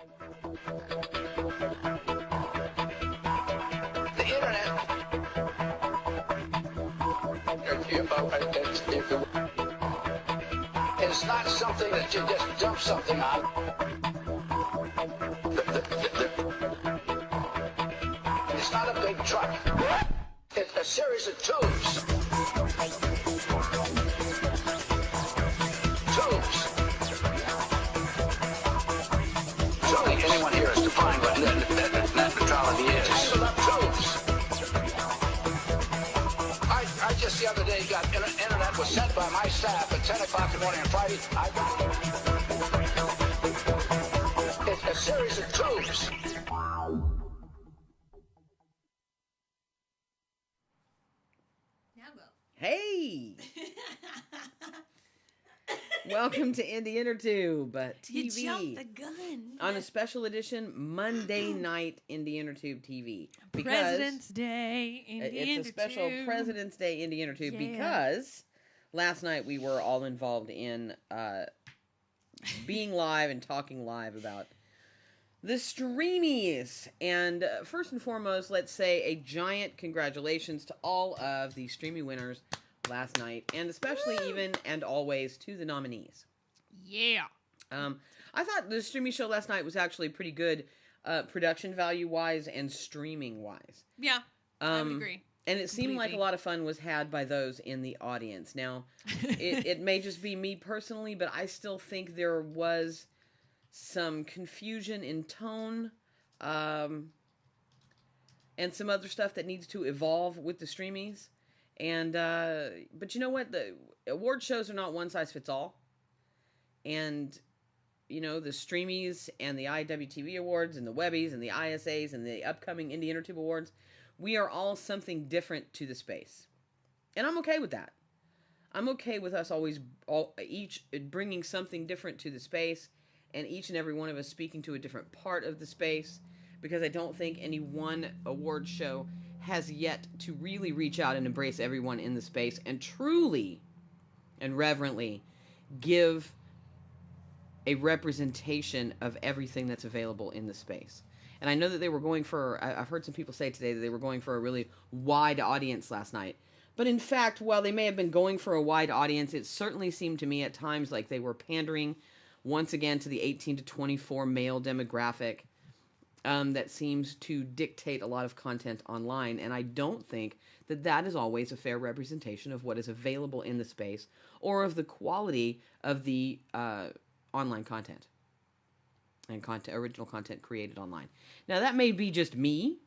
The internet, it's not something that you just dump something on. It's not a big truck. It's a series of tubes. Tubes. Surely anyone here has defined what net neutrality is. Tangled up tubes. I just the other day got internet was sent by my staff at 10 o'clock in the morning on Friday. I got it's a series of tubes. Hey! Welcome to Indie Intertube TV. You jumped the gun. On a special edition Monday night Indie Intertube TV. President's Day Indie Intertube. It's a special President's Day Indie Intertube because last night we were all involved in being live and talking live about the streamies. And first and foremost, let's say a giant congratulations to all of the streamy winners last night, and especially even and always to the nominees. Yeah. I thought the streaming show last night was actually pretty good, production value wise and streaming wise. Yeah, I would agree. And it seemed like a lot of fun was had by those in the audience. Now, it may just be me personally, but I still think there was some confusion in tone, and some other stuff that needs to evolve with the streamies. And, but you know what? The award shows are not one size fits all. And, you know, the streamies and the IWTV awards and the Webbies and the ISAs and the upcoming Indie Intertube awards, we are all something different to the space. And I'm okay with that. I'm okay with us each bringing something different to the space, and each and every one of us speaking to a different part of the space, because I don't think any one award show has yet to really reach out and embrace everyone in the space and truly and reverently give a representation of everything that's available in the space. And I know that they were going for, I've heard some people say today that they were going for a really wide audience last night. But in fact, while they may have been going for a wide audience, it certainly seemed to me at times like they were pandering once again to the 18 to 24 male demographic that seems to dictate a lot of content online. And I don't think that that is always a fair representation of what is available in the space or of the quality of the online content and original content created online. Now, that may be just me,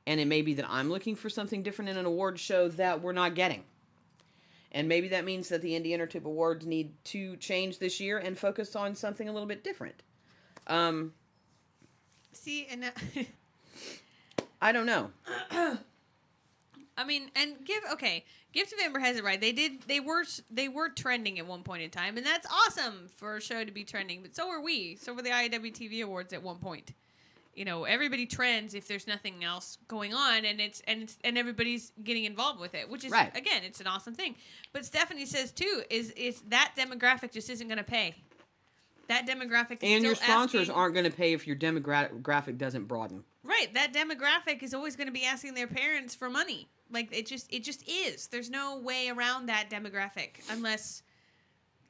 and it may be that I'm looking for something different in an award show that we're not getting. And maybe that means that the Indie Intertube Awards need to change this year and focus on something a little bit different. See, and I don't know. I mean, and Gift of Amber has it right. They were trending at one point in time, and that's awesome for a show to be trending. But so were we. So were the IWTV Awards at one point. You know, everybody trends if there's nothing else going on, and everybody's getting involved with it, which is right. Again, it's an awesome thing. But Stephanie says too is that demographic just isn't going to pay. That demographic is and still your sponsors asking, aren't going to pay if your demographic doesn't broaden. Right, that demographic is always going to be asking their parents for money. Like it just is. There's no way around that demographic unless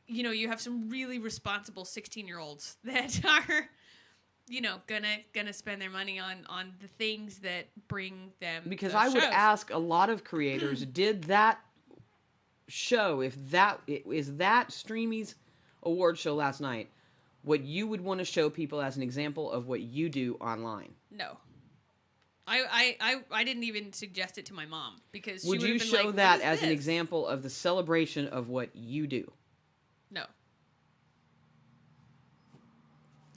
you have some really responsible 16-year-olds that are gonna spend their money on the things that bring them. Because those I would shows. ask a lot of creators, did that show, if that is that Streamy's award show last night, what you would want to show people as an example of what you do online? No. I didn't even suggest it to my mom because she would you been show like, that "What is as an this?" example of the celebration of what you do? No.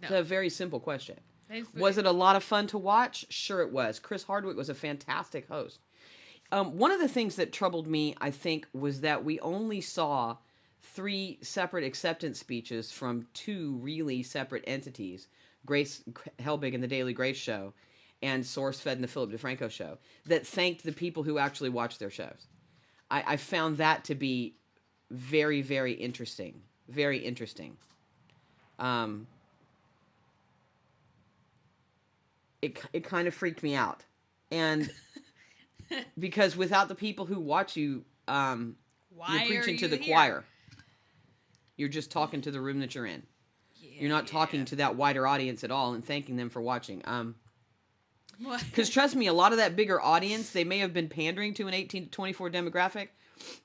It's a very simple question. It's- Was it a lot of fun to watch? Sure it was. Chris Hardwick was a fantastic host. One of the things that troubled me, I think, was that we only saw 3 separate acceptance speeches from 2 really separate entities, Grace Helbig and the Daily Grace Show, and SourceFed and the Philip DeFranco Show, that thanked the people who actually watched their shows. I found that to be very, very interesting. Very interesting. it kind of freaked me out. And because without the people who watch you, you're preaching to the choir. You're just talking to the room that you're in. You're not talking to that wider audience at all and thanking them for watching. Because trust me, a lot of that bigger audience, they may have been pandering to an 18 to 24 demographic,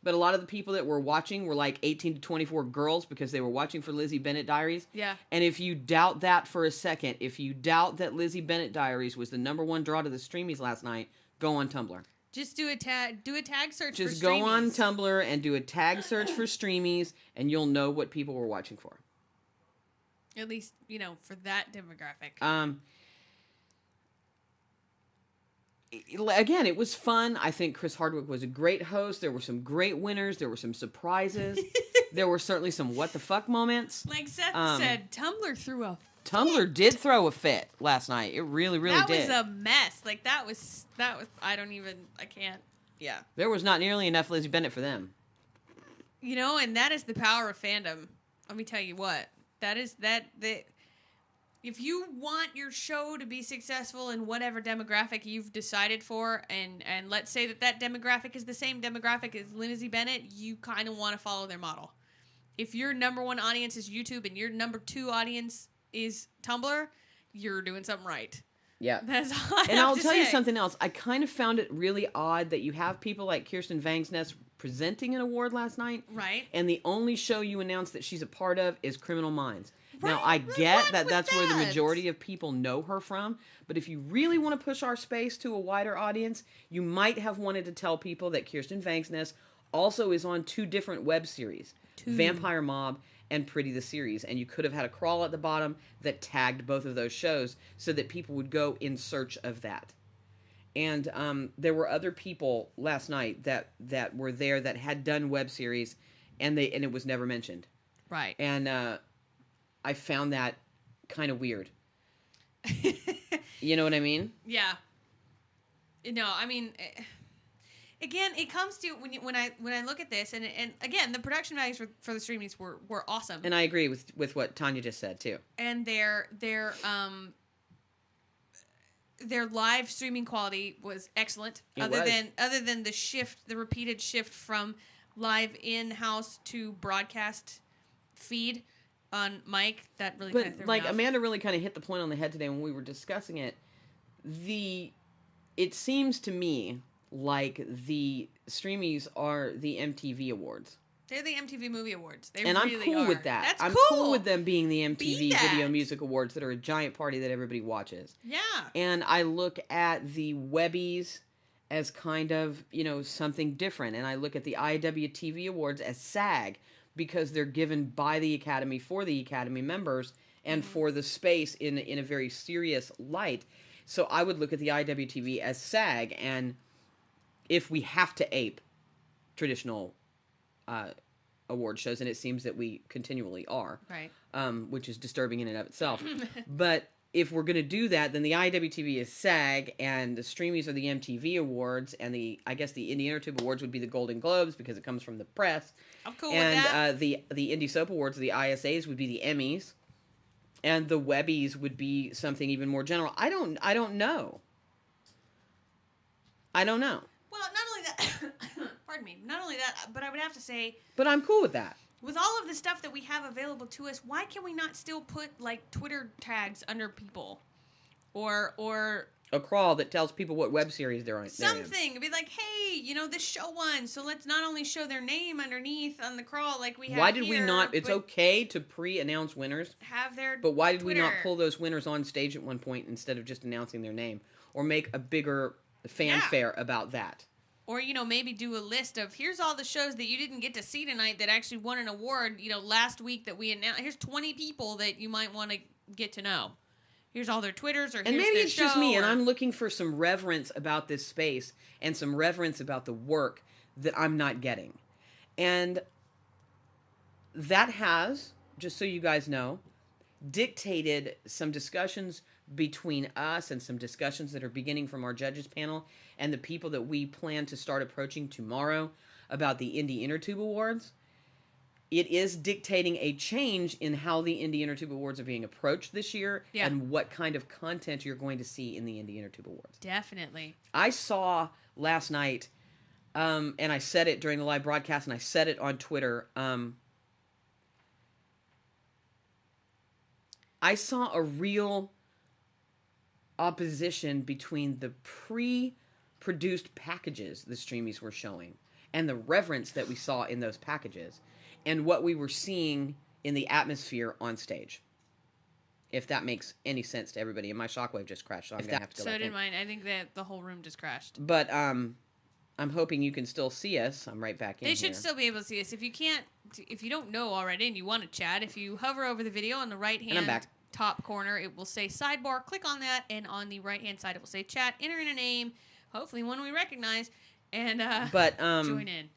but a lot of the people that were watching were like 18 to 24 girls because they were watching for Lizzie Bennett Diaries. Yeah. And if you doubt that for a second, if you doubt that Lizzie Bennett Diaries was the #1 draw to the Streamies last night, go on Tumblr. Just do a tag search for Streamies. Just go on Tumblr and do a tag search for Streamies, and you'll know what people were watching for. At least, for that demographic. Again, it was fun. I think Chris Hardwick was a great host. There were some great winners. There were some surprises. There were certainly some what the fuck moments. Like Seth said, Tumblr threw a fit. Tumblr did throw a fit last night. It really, really did. That was a mess. Like, that was, I can't, yeah. There was not nearly enough Lizzie Bennett for them. And that is the power of fandom. Let me tell you what. If you want your show to be successful in whatever demographic you've decided for, and let's say that demographic is the same demographic as Lizzie Bennett, you kind of want to follow their model. If your #1 audience is YouTube and your #2 audience is Tumblr, you're doing something right. Yeah. That's all I And have I'll to tell say. you something else. I kind of found it really odd that you have people like Kirsten Vangsness presenting an award last night. Right. And the only show you announced that she's a part of is Criminal Minds. Right. Now, I get that that's where the that? majority of people know her from, but if you really want to push our space to a wider audience, you might have wanted to tell people that Kirsten Vangsness also is on 2 different web series, Vampire Mob and Pretty the Series, and you could have had a crawl at the bottom that tagged both of those shows so that people would go in search of that. And there were other people last night that were there that had done web series, and it was never mentioned. Right. And I found that kind of weird. You know what I mean? Yeah. No, I mean, again, it comes to when I look at this, and again, the production values for the Streamies were awesome. And I agree with what Tanya just said too. And their live streaming quality was excellent. Other than the repeated shift from live in-house to broadcast feed on mic, that really kind of threw me off. Amanda really kind of hit the point on the head today when we were discussing it. It seems to me like the Streamies are the MTV Awards. They're the MTV Movie Awards. I'm cool with that. That's I'm cool with them being the MTV Video Music Awards that are a giant party that everybody watches. Yeah. And I look at the Webbies as kind of, something different. And I look at the IWTV Awards as SAG because they're given by the Academy for the Academy members and for the space in a very serious light. So I would look at the IWTV as SAG, and if we have to ape traditional award shows, and it seems that we continually are, right? Which is disturbing in and of itself. But if we're going to do that, then the IWTV is SAG, and the Streamies are the MTV Awards, and I guess the Indie Intertube Awards would be the Golden Globes because it comes from the press. I'm cool with that. And the Indie Soap Awards, the ISAs, would be the Emmys, and the Webbies would be something even more general. I don't know. I don't know. Well, not only that, pardon me, not only that, but I would have to say... But I'm cool with that. With all of the stuff that we have available to us, why can we not still put, Twitter tags under people? Or a crawl that tells people what web series they're on. Something. Be like, hey, this show won, so let's not only show their name underneath on the crawl like we have Why did here, we not... It's okay to pre-announce winners. Have their But why did Twitter. we not pull those winners on stage at one point instead of just announcing their name? Or make a bigger fanfare about that? Or, maybe do a list of, here's all the shows that you didn't get to see tonight that actually won an award, last week that we announced. Here's 20 people that you might want to get to know. Here's all their Twitters, or here's and maybe their it's show, just me, and I'm looking for some reverence about this space and some reverence about the work that I'm not getting. And that has, just so you guys know, dictated some discussions between us and some discussions that are beginning from our judges panel and the people that we plan to start approaching tomorrow about the Indie Intertube Awards. it is dictating a change in how the Indie Intertube Awards are being approached this year, and what kind of content you're going to see in the Indie Intertube Awards. Definitely. I saw last night, and I said it during the live broadcast, and I said it on Twitter. I saw a real opposition between the pre-produced packages the streamies were showing and the reverence that we saw in those packages and what we were seeing in the atmosphere on stage. If that makes any sense to everybody. And my shockwave just crashed, so I'm going to have to go back in. So did mine. I think that the whole room just crashed. But I'm hoping you can still see us. I'm right back in here. They should still be able to see us. If you don't know already and you want to chat, if you hover over the video on the right-hand top corner, it will say sidebar. Click on that, and on the right-hand side, it will say chat. Enter in a name, hopefully one we recognize, and join in.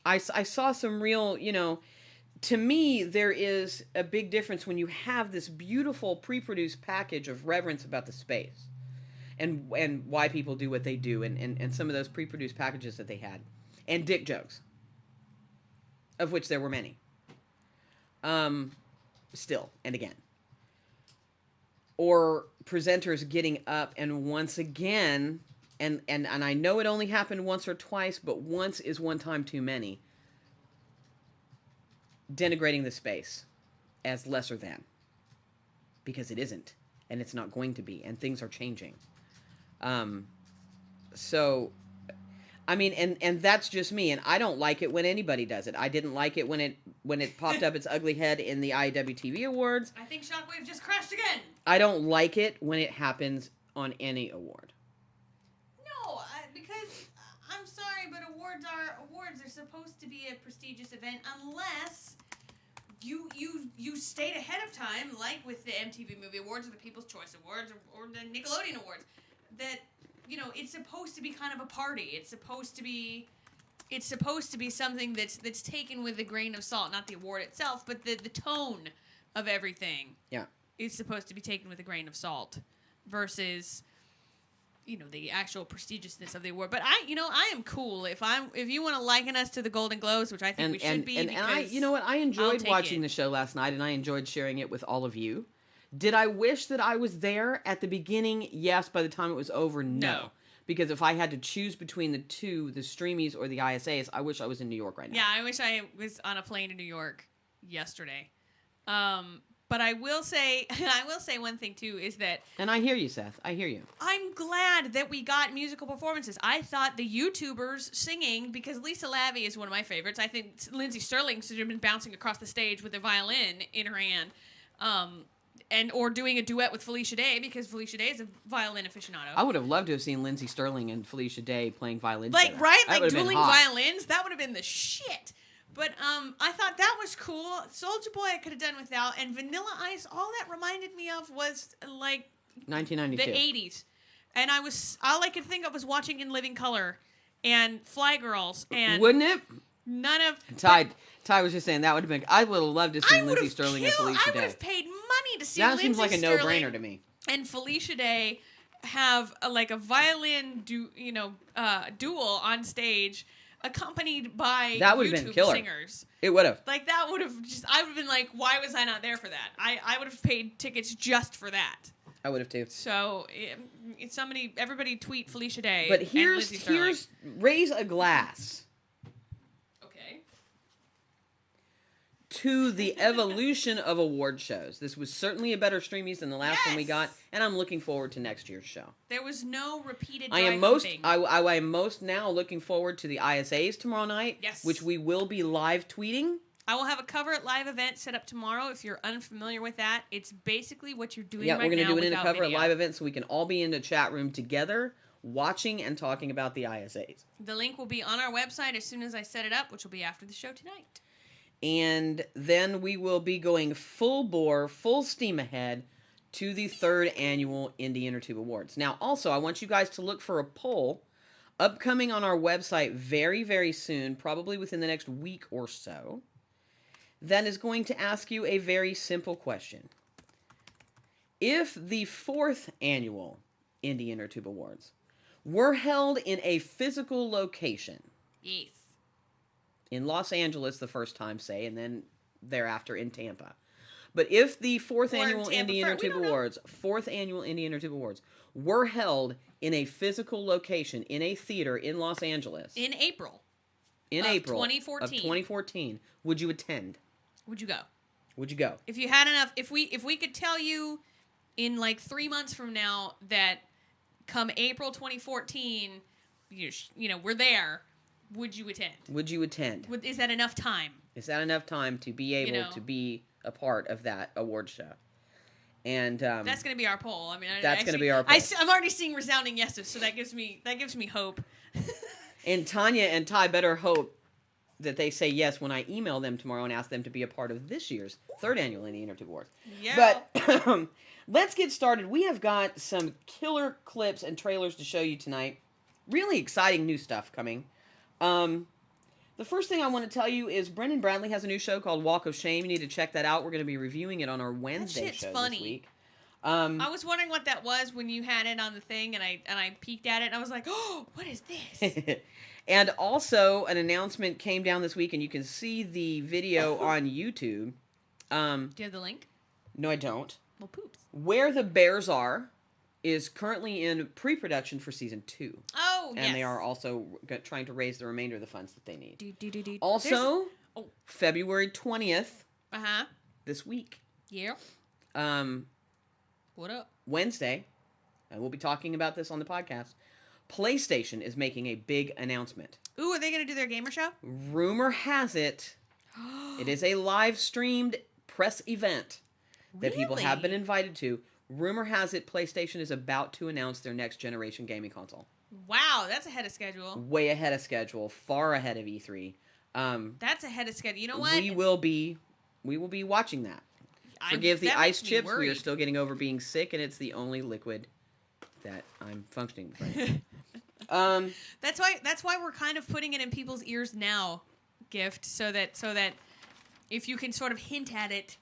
I saw some real, to me, there is a big difference when you have this beautiful pre-produced package of reverence about the space and why people do what they do and some of those pre-produced packages that they had. And dick jokes, of which there were many. Still, and again. Or presenters getting up and once again... And I know it only happened once or twice, but once is one time too many. Denigrating the space as lesser than. Because it isn't. And it's not going to be. And things are changing. So, I mean, and that's just me. And I don't like it when anybody does it. I didn't like it when it popped up its ugly head in the IWTV Awards. I think Shockwave just crashed again. I don't like it when it happens on any award. Because I'm sorry, but awards are supposed to be a prestigious event unless you stayed ahead of time, like with the MTV Movie Awards or the People's Choice Awards or the Nickelodeon Awards. That it's supposed to be kind of a party. It's supposed to be something that's taken with a grain of salt, not the award itself, but the tone of everything. Yeah, is supposed to be taken with a grain of salt versus the actual prestigiousness of the award. But I am cool if you want to liken us to the Golden Globes, which I think we should be. And I enjoyed watching the show last night, and I enjoyed sharing it with all of you. Did I wish that I was there at the beginning? Yes. By the time it was over, no. Because if I had to choose between the two, the Streamies or the ISAs, I wish I was in New York right now. Yeah, I wish I was on a plane to New York yesterday. But I will say one thing too is that... And I hear you, Seth. I hear you. I'm glad that we got musical performances. I thought the YouTubers singing, because Lisa Lavey is one of my favorites. I think Lindsay Sterling should have been bouncing across the stage with a violin in her hand. Or doing a duet with Felicia Day, because Felicia Day is a violin aficionado. I would have loved to have seen Lindsay Sterling and Felicia Day playing violin together. Right? Like dueling violins? That would have been the shit. But I thought that was cool. Soulja Boy I could have done without. And Vanilla Ice, all that reminded me of was, 1992. The 80s. And all I could think of was watching In Living Color and Fly Girls. And wouldn't it? None of... Ty was just saying that would have been... I would have loved to see Lindsay Sterling and Felicia Day. I would have paid money to see Lindsay Sterling. That seems like a no-brainer to me. And Felicia Day have a violin duel on stage... accompanied by that would YouTube have been killer. Singers. It would have. That would have I would have been like, why was I not there for that? I would have paid tickets just for that. I would have too. So, everybody tweet Felicia Day. But here's raise a glass. Okay. To the evolution of award shows. This was certainly a better Streamies than the last one we got, and I'm looking forward to next year's show. There was no repeated. I am most now looking forward to the ISAs tomorrow night. Yes. Which we will be live tweeting. I will have a Cover It Live event set up tomorrow. If you're unfamiliar with that, it's basically what you're doing right now. Yeah, we're going to do it in a Cover video. It Live event so we can all be in the chat room together, watching and talking about the ISAs. The link will be on our website as soon as I set it up, which will be after the show tonight. And then we will be going full bore, full steam ahead to the 3rd annual Indie Intertube Awards. Now, also, I want you guys to look for a poll upcoming on our website very, very soon, probably within the next week or so, that is going to ask you a very simple question. If the 4th annual Indie Intertube Awards were held in a physical location... Yes. In Los Angeles the first time, say, and then thereafter in Tampa. But if the fourth Or annual Tampa Indie Fair, we Intertube don't know. Awards, were held in a physical location, in a theater in Los Angeles, In April. in of April 2014. of 2014, would you attend? Would you go? Would you go? If you had enough, if we could tell you in like 3 months from now that come April 2014, we're there, would you attend? Would you attend? Is that enough time? Is that enough time to be able to be a part of that award show? And That's going to be our poll. I mean, that's going to be our poll. I'm already seeing resounding yeses, so that gives me hope. And Tanya and Ty better hope that they say yes when I email them tomorrow and ask them to be a part of this year's 3rd annual Indie Intertube Awards. Yeah. But let's get started. We have got some killer clips and trailers to show you tonight. Really exciting new stuff coming. The first thing I want to tell you is Brendan Bradley has a new show called Walk of Shame. You need to check that out. We're going to be reviewing it on our Wednesday shit's show funny. this week. I was wondering what that was when you had it on the thing, and I peeked at it, and I was like, oh, what is this? And also, an announcement came down this week, and you can see the video on YouTube. Do you have the link? No, I don't. Well, poops. Where the Bears Are is currently in pre-production for season 2. Oh, yes. And they are also trying to raise the remainder of the funds that they need. Do. Also, February 20th, Uh-huh. this week, Yeah. What up? Wednesday, and we'll be talking about this on the podcast, PlayStation is making a big announcement. Ooh, are they going to do their gamer show? Rumor has it, it is a live-streamed press event that people have been invited to. Rumor has it PlayStation is about to announce their next generation gaming console. Wow, that's ahead of schedule. Way ahead of schedule, far ahead of E3. That's ahead of schedule. You know what? We will be watching that. Forgive the that ice makes me chips. We are worried. still getting over being sick, and it's the only liquid that I'm functioning with. That's why we're kind of putting it in people's ears now, Gift, so that if you can sort of hint at it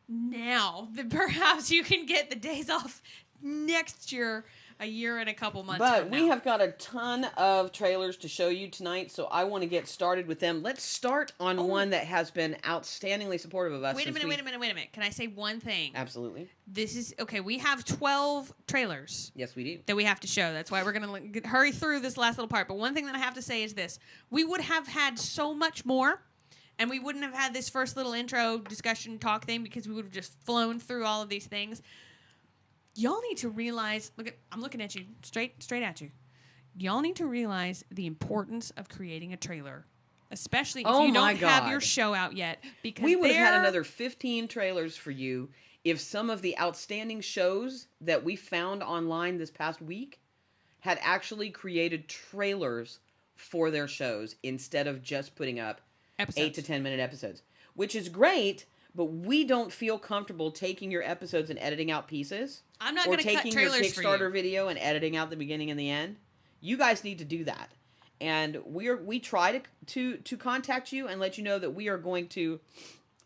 now, then perhaps you can get the days off next year, a year and a couple months But from we now. have got a ton of trailers to show you tonight, so I want to get started with them. Let's start on one that has been outstandingly supportive of us. Wait a minute. Can I say one thing? Absolutely. This is okay. We have 12 trailers Yes, we do. that we have to show. That's why we're going to hurry through this last little part. But one thing that I have to say is this. We would have had so much more, and we wouldn't have had this first little intro discussion talk thing because we would have just flown through all of these things. Y'all need to realize, I'm looking at you, straight at you. Y'all need to realize the importance of creating a trailer. Especially if you don't have your show out yet. Because we would have had another 15 trailers for you if some of the outstanding shows that we found online this past week had actually created trailers for their shows instead of just putting up episodes. 8 to 10 minute episodes, which is great, but we don't feel comfortable taking your episodes and editing out pieces. I'm not going to cut taking your trailers for Kickstarter you. video and editing out the beginning and the end. You guys need to do that. And we try to contact you and let you know that we are going to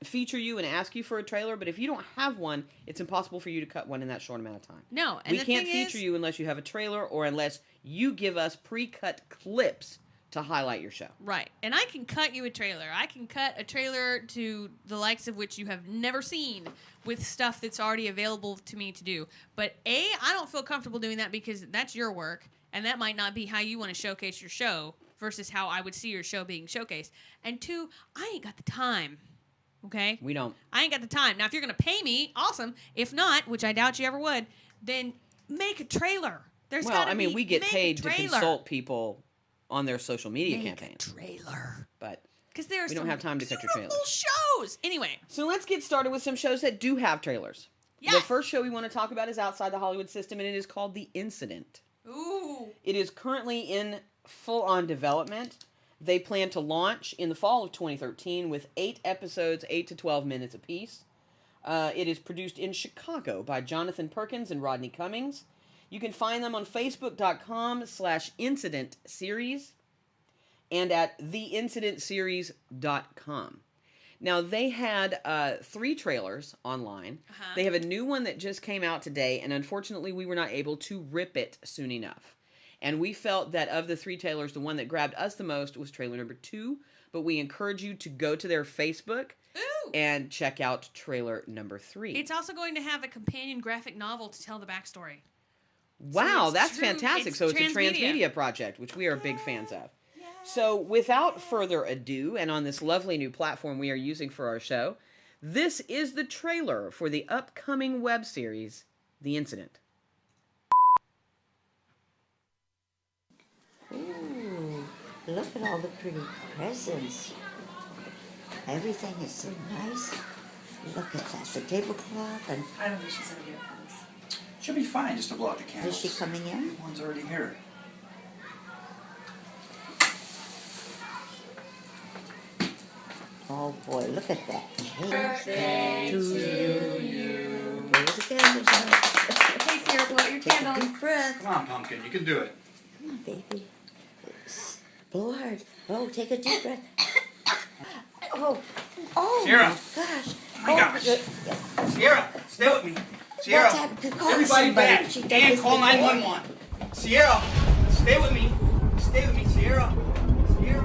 feature you and ask you for a trailer, but if you don't have one, it's impossible for you to cut one in that short amount of time. No, and we the can't thing feature you unless you have a trailer or unless you give us pre-cut clips to highlight your show. Right. And I can cut you a trailer. I can cut a trailer to the likes of which you have never seen with stuff that's already available to me to do. But A, I don't feel comfortable doing that because that's your work, and that might not be how you want to showcase your show versus how I would see your show being showcased. And two, I ain't got the time. Okay? We don't. I ain't got the time. Now, if you're going to pay me, awesome. If not, which I doubt you ever would, then make a trailer. We get paid to consult people on their social media campaigns. Trailer. But because we don't have time to cut your trailers. Shows. Anyway. So let's get started with some shows that do have trailers. Yes. The first show we want to talk about is outside the Hollywood system, and it is called The Incident. Ooh. It is currently in full-on development. They plan to launch in the fall of 2013 with 8 episodes, 8 to 12 minutes apiece. It is produced in Chicago by Jonathan Perkins and Rodney Cummings. You can find them on Facebook.com/Incident Series and at theincidentseries.com. Now, they had 3 trailers online. Uh-huh. They have a new one that just came out today, and unfortunately, we were not able to rip it soon enough. And we felt that of the 3 trailers, the one that grabbed us the most was trailer number 2, but we encourage you to go to their Facebook Ooh. and check out trailer number 3. It's also going to have a companion graphic novel to tell the backstory. Wow, So that's fantastic. So it's a transmedia project, which we are big fans of. So without further ado, and on this lovely new platform we are using for our show, this is the trailer for the upcoming web series, The Incident. Ooh, look at all the pretty presents. Everything is so nice. Look at that, the tablecloth, and I don't think she's gonna get it for us. She'll be fine just to blow out the candles. is she coming in? One's already here. Oh boy, look at that cake. Birthday to you. Blow the candles out. Hey, Sarah, blow out your Take a candles. deep breath. Come on, Pumpkin, you can do it. Come on, baby. Blow hard. Oh, take a deep breath. Oh Sierra. my gosh. Oh my gosh. good. Sierra, stay with me. Sierra, What's happened? Call everybody somebody. back. She done And this call before. 911. Sierra, stay with me. Stay with me, Sierra. Sierra.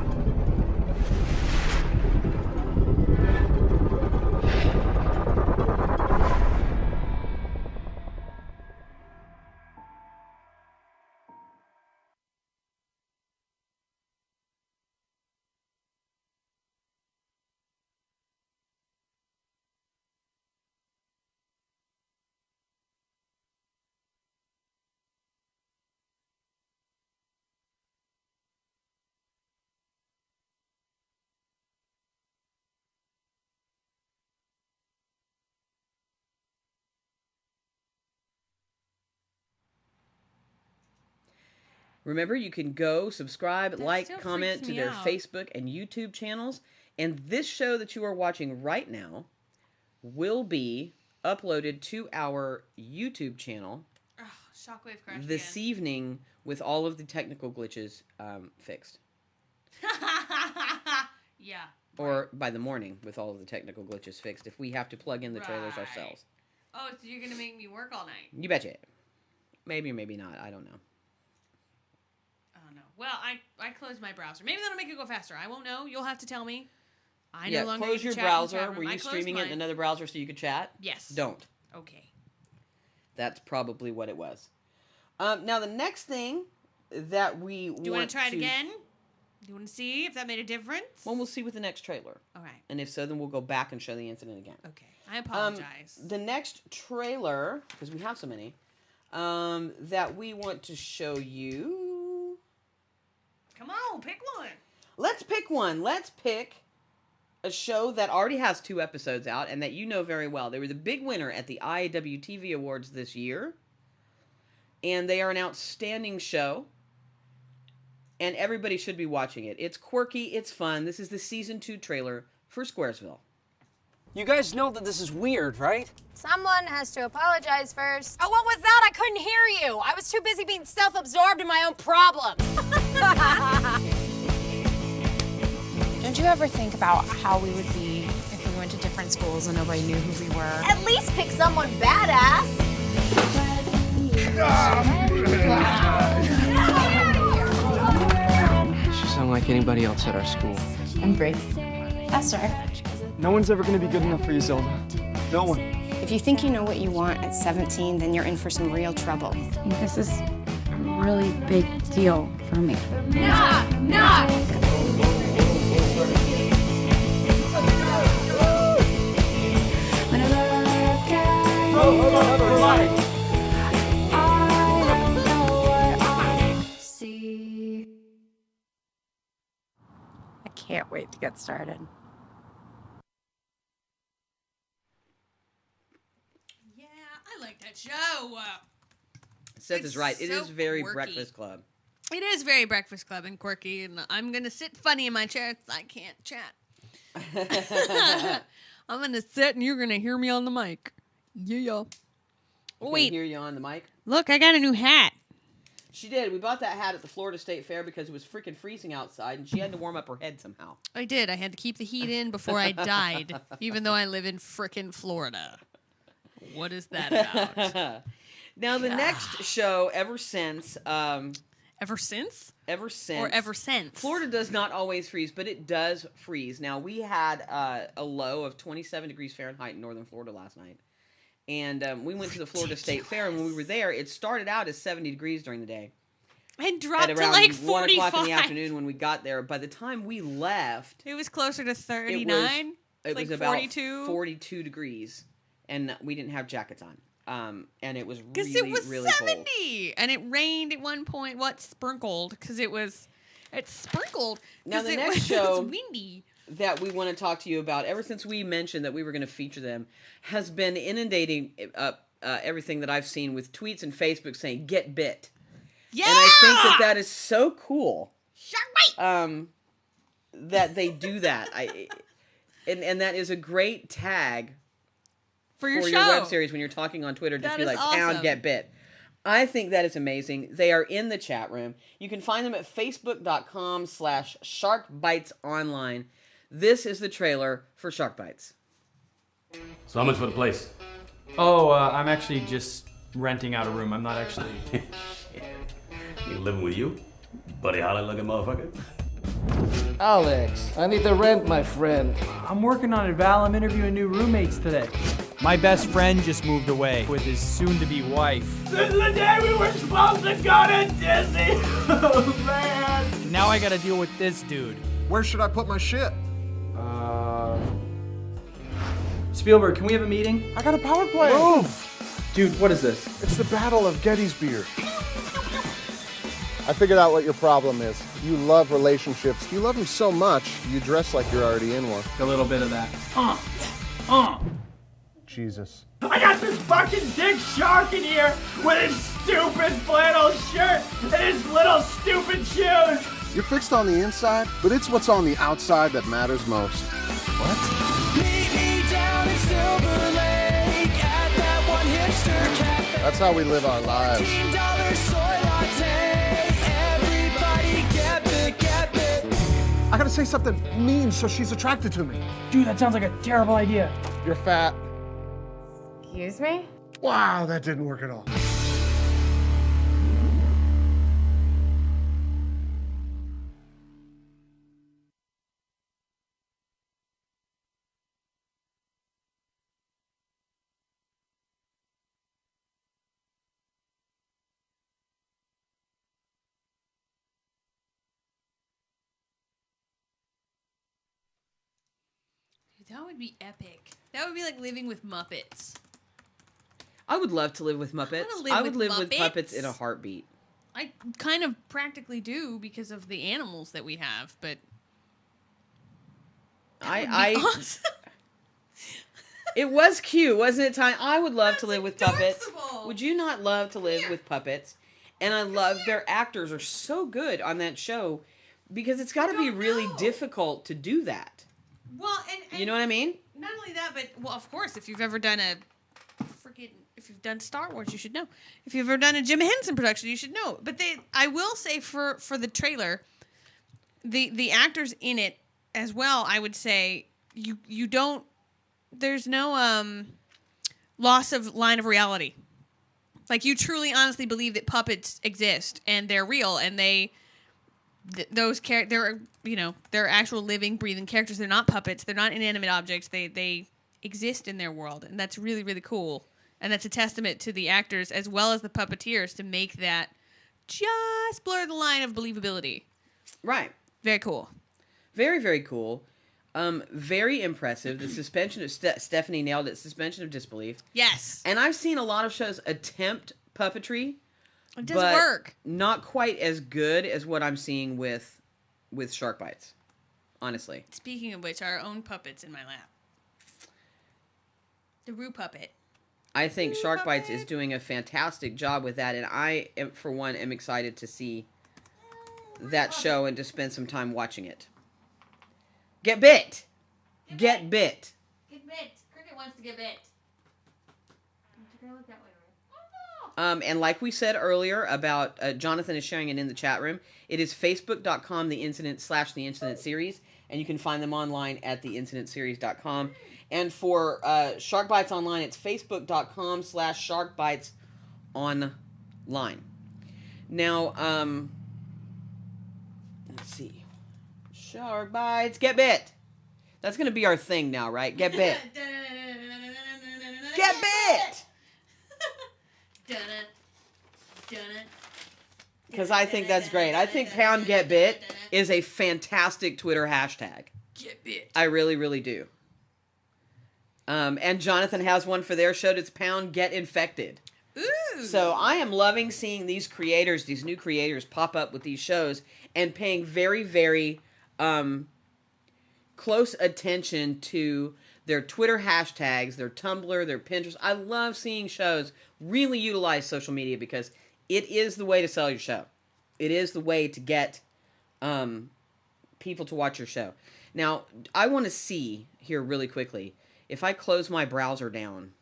Remember, you can go subscribe, That like, still comment freaks to me their out. Facebook and YouTube channels. And this show that you are watching right now will be uploaded to our YouTube channel Ugh, shockwave crash this evening with all of the technical glitches fixed. Yeah. Or by the morning with all of the technical glitches fixed if we have to plug in the trailers Right. ourselves. Oh, so you're gonna make me work all night? You betcha. Maybe, maybe not. I don't know. Oh no. Well, I closed my browser. Maybe that'll make it go faster. I won't know. You'll have to tell me. I Yeah, no longer close get to your chat in the browser. chat room. Were I you closed streaming it in mine. another browser so you could chat? Yes. Don't. Okay. That's probably what it was. Now, the next thing that we Do you want to try it again? Do you want to see if that made a difference? Well, we'll see with the next trailer. All right. And if so, then we'll go back and show the incident again. Okay. I apologize. The next trailer, because we have so many, that we want to show you. Come on, pick one. Let's pick one. Let's pick a show that already has 2 episodes out and that you know very well. They were the big winner at the IWTV Awards this year. And they are an outstanding show. And everybody should be watching it. It's quirky. It's fun. This is the Season 2 trailer for Squaresville. You guys know that this is weird, right? Someone has to apologize first. Oh, what was that? I couldn't hear you. I was too busy being self-absorbed in my own problems. Don't you ever think about how we would be if we went to different schools and nobody knew who we were? At least pick someone badass. She sound like anybody else at our school. I'm Grace. Esther. No one's ever gonna be good enough for you, Zelda. No one. If you think you know what you want at 17, then you're in for some real trouble. This is a really big deal for me. I can't wait to get started. Yeah, I like that show. Seth It's is right. It so is very quirky. Breakfast Club. It is very Breakfast Club and quirky, and I'm gonna sit funny in my chair. I can't chat. I'm gonna sit, and you're gonna hear me on the mic. Yeah. Oh, Can wait, hear you on the mic. look, I got a new hat. She did. We bought that hat at the Florida State Fair because it was freaking freezing outside, and she had to warm up her head somehow. I did. I had to keep the heat in before I died, even though I live in frickin' Florida. What is that about? Now, the next show, ever since Ever since? Ever since. Or ever since? Florida does not always freeze, but it does freeze. Now, we had a low of 27 degrees Fahrenheit in northern Florida last night. And we went to the Florida State Fair, and when we were there, it started out as 70 degrees during the day. And dropped at to around like 1 45. o'clock in the afternoon when we got there. By the time we left, it was closer to 39. It like was about 42 degrees, and we didn't have jackets on. And it was really, it was really 70, cold. and it rained at one point. Sprinkled because it sprinkled. Now the next show windy that we want to talk to you about, ever since we mentioned that we were going to feature them, has been inundating everything that I've seen with tweets and Facebook saying "Get Bit." Yeah, and I think that is so cool. That they do that. And that is a great tag for your web series when you're talking on Twitter. Just be like, pound get bit. I think that is amazing. They are in the chat room. You can find them at facebook.com/sharkbitesonline. This is the trailer for Shark Bites. So how much for the place? Oh, I'm actually just renting out a room. I'm not actually... You living with you? Buddy Holly looking motherfucker? Alex, I need the rent, my friend. I'm working on it, Val. I'm interviewing new roommates today. My best friend just moved away with his soon-to-be wife. This is the day we were supposed to go to Disney! Oh, man! Now I gotta deal with this dude. Where should I put my shit? Spielberg, can we have a meeting? I got a power play. Move! Dude, what is this? It's the Battle of Gettysburg. I figured out what your problem is. You love relationships. You love them so much, you dress like you're already in one. A little bit of that. Jesus. I got this fucking dick shark in here with his stupid flannel shirt and his little stupid shoes. You're fixed on the inside, but it's what's on the outside that matters most. What? Meet me down in Silver Lake at that one hipster cafe. That's how we live our lives. $15 soy latte. Everybody get bit. I gotta say something mean so she's attracted to me. Dude, that sounds like a terrible idea. You're fat. Excuse me? Wow, that didn't work at all. That would be epic. That would be like living with Muppets. I would love to live with Muppets. I would live with Muppets in a heartbeat. I kind of practically do because of the animals that we have, but awesome. It was cute, wasn't it, Ty? I would love to live with puppets. Would you not love to live with puppets? And I love their actors are so good on that show because it's got to be really difficult to do that. Well, and you know what I mean? Not only that, but well, of course, if you've ever done if you've done Star Wars, you should know. If you've ever done a Jim Henson production, you should know. But I will say for the trailer, the actors in it as well, I would say you don't. There's no loss of line of reality. Like you truly, honestly believe that puppets exist and they're real and those characters, they're actual living, breathing characters. They're not puppets. They're not inanimate objects. They exist in their world, and that's really, really cool. And that's a testament to the actors as well as the puppeteers to make that just blur the line of believability. Right. Very cool. Very, very cool. Very impressive. The suspension of Stephanie nailed it. Suspension of disbelief. Yes. And I've seen a lot of shows attempt puppetry. It does work. Not quite as good as what I'm seeing with Shark Bites. Honestly. Speaking of which, our own puppets in my lap. The Roo puppet. I think Shark Bites is doing a fantastic job with that, and I, for one, am excited to see that show and to spend some time watching it. Get bit! Get bit! Get bit! Cricket wants to get bit. Look that way. And like we said earlier about Jonathan is sharing it in the chat room, it is facebook.com the incident series, and you can find them online at theincidentseries.com. And for Shark Bites Online, it's facebook.com/sharkbitesonline. Now, Let's see. Shark bites. Get bit. That's going to be our thing now, right? Get bit. Get bit! Because I think that's great. I think pound get bit is a fantastic Twitter hashtag. Get bit. I really, really do. And Jonathan has one for their show. It's pound get infected. Ooh. So I am loving seeing these creators, these new creators, pop up with these shows and paying very, very close attention to their Twitter hashtags, their Tumblr, their Pinterest. I love seeing shows really utilize social media because it is the way to sell your show. It is the way to get people to watch your show. Now, I want to see here really quickly, if I close my browser down,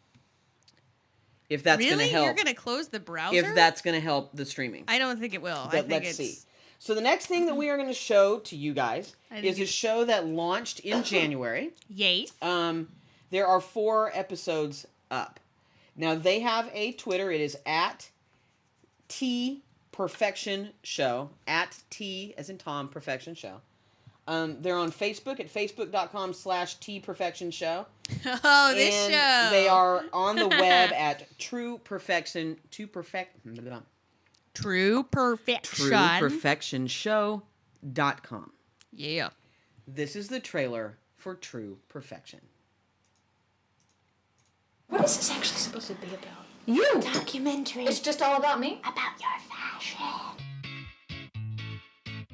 if that's going to help. You're going to close the browser? If that's going to help the streaming. I don't think it will. But let's see. So the next thing that we are going to show to you guys is a show that launched in January. Yay. There are 4 episodes up. Now, they have a Twitter. It is at T Perfection Show. At T, as in Tom, Perfection Show. They're on Facebook at facebook.com/T Perfection Show. Oh, this and show. They are on the web at TruePerfectionShow.com. Yeah. This is the trailer for True Perfection. What is this actually supposed to be about? You! Documentary. It's just all about me? About your fashion.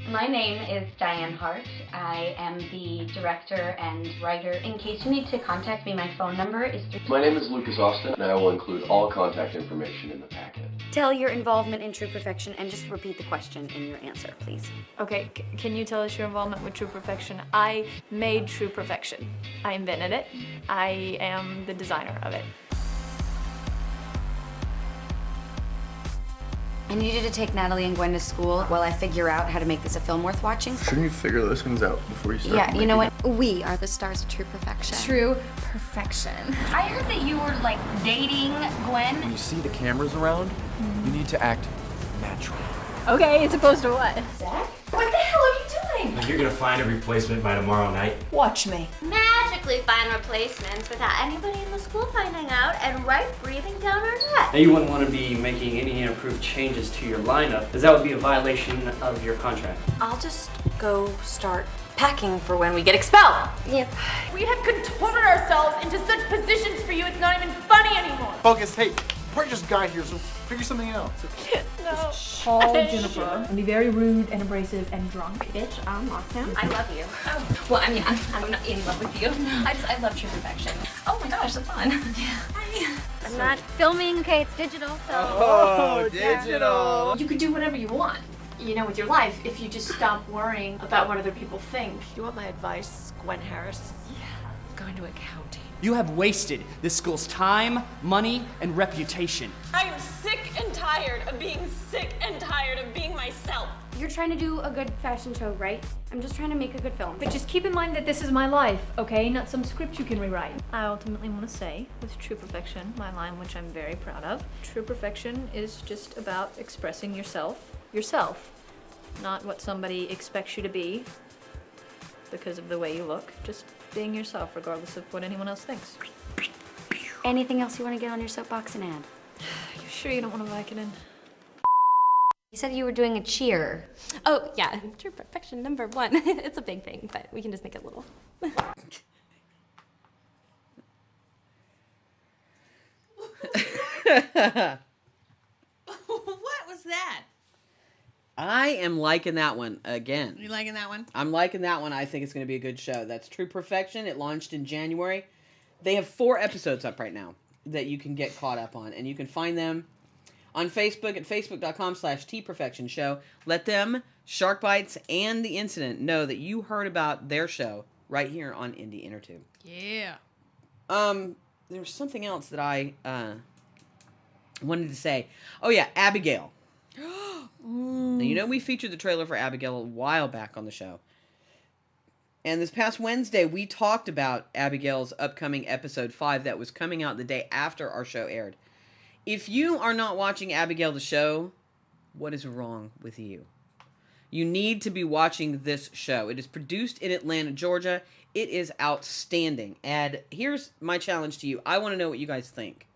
My name is Diane Hart. I am the director and writer. In case you need to contact me, my phone number is... My name is Lucas Austin, and I will include all contact information in the packet. Tell your involvement in True Perfection and just repeat the question in your answer, please. Okay, can you tell us your involvement with True Perfection? I made True Perfection. I invented it. I am the designer of it. I need you to take Natalie and Gwen to school while I figure out how to make this a film worth watching. Shouldn't you figure those things out before you start? Yeah, you know what? We are the stars of True Perfection. True Perfection. I heard that you were, like, dating Gwen. When you see the cameras around, you need to act natural. Okay, as opposed to what? Zach? What the hell are you doing? You're gonna find a replacement by tomorrow night. Watch me. Magically find replacements without anybody in the school finding out and right breathing down our neck. Now, you wouldn't want to be making any inapproved changes to your lineup, as that would be a violation of your contract. I'll just go start packing for when we get expelled. Yep. We have contorted ourselves into such positions for you, it's not even funny anymore. Focus, hey, we're just got here, so figure something out. No. Call Jennifer and be very rude and abrasive and drunk. Bitch, I'm awesome. I love you. Oh, well, I mean, I'm not in love with you. I love True Perfection. Oh my gosh, that's fun. I'm not filming, okay, it's digital, so. Oh, digital. You could do whatever you want, you know, with your life if you just stop worrying about what other people think. You want my advice, Gwen Harris? Yeah, go into accounting. You have wasted this school's time, money, and reputation. I am sick and tired of being sick and tired of being myself. You're trying to do a good fashion show, right? I'm just trying to make a good film. But just keep in mind that this is my life, okay? Not some script you can rewrite. I ultimately want to say, with True Perfection, my line which I'm very proud of, True Perfection is just about expressing yourself. Not what somebody expects you to be because of the way you look. Just being yourself, regardless of what anyone else thinks. Anything else you want to get on your soapbox and add? You sure you don't want to Vicodin? You said you were doing a cheer. Oh, yeah, True Perfection #1. It's a big thing, but we can just make it little. What was that? I am liking that one again. You liking that one? I'm liking that one. I think it's going to be a good show. That's True Perfection. It launched in January. They have 4 episodes up right now that you can get caught up on. And you can find them on Facebook at facebook.com/T Perfection Show. Let them, Shark Bites, and The Incident know that you heard about their show right here on Indie Intertube. Yeah. There's something else that I wanted to say. Oh, yeah, Abigail. Now, you know we featured the trailer for Abigail a while back on the show. And this past Wednesday, we talked about Abigail's upcoming episode 5 that was coming out the day after our show aired. If you are not watching Abigail the show, what is wrong with you? You need to be watching this show. It is produced in Atlanta, Georgia. It is outstanding. And here's my challenge to you. I want to know what you guys think.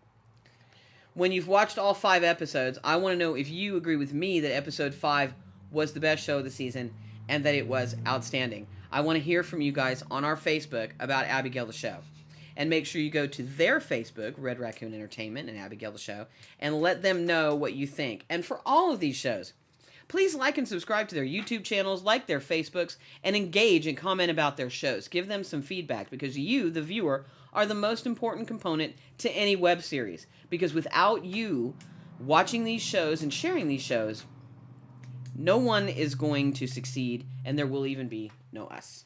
When you've watched all 5 episodes, I want to know if you agree with me that episode 5 was the best show of the season and that it was outstanding. I want to hear from you guys on our Facebook about Abigail the Show. And make sure you go to their Facebook, Red Raccoon Entertainment and Abigail the Show, and let them know what you think. And for all of these shows, please like and subscribe to their YouTube channels, like their Facebooks, and engage and comment about their shows. Give them some feedback because you, the viewer, are the most important component to any web series. Because without you watching these shows and sharing these shows, no one is going to succeed, and there will even be no us.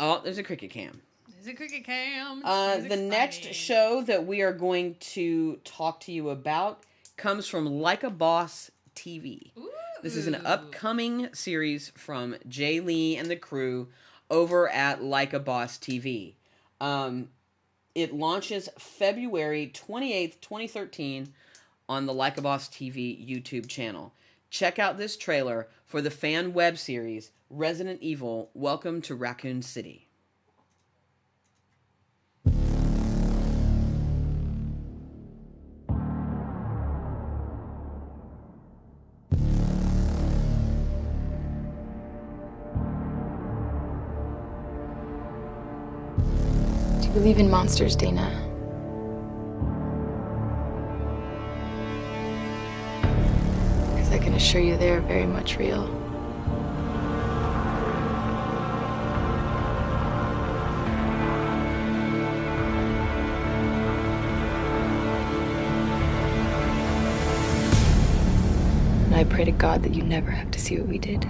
Oh, there's a cricket cam. There's a cricket cam. The next show that we are going to talk to you about comes from Like a Boss TV. Ooh. This is an upcoming series from Jay Lee and the crew over at Like a Boss TV. It launches February 28th, 2013 on the Like a Boss TV YouTube channel. Check out this trailer for the fan web series Resident Evil: Welcome to Raccoon City. Do you believe in monsters, Dana? Because I can assure you they're very much real. And I pray to God that you never have to see what we did.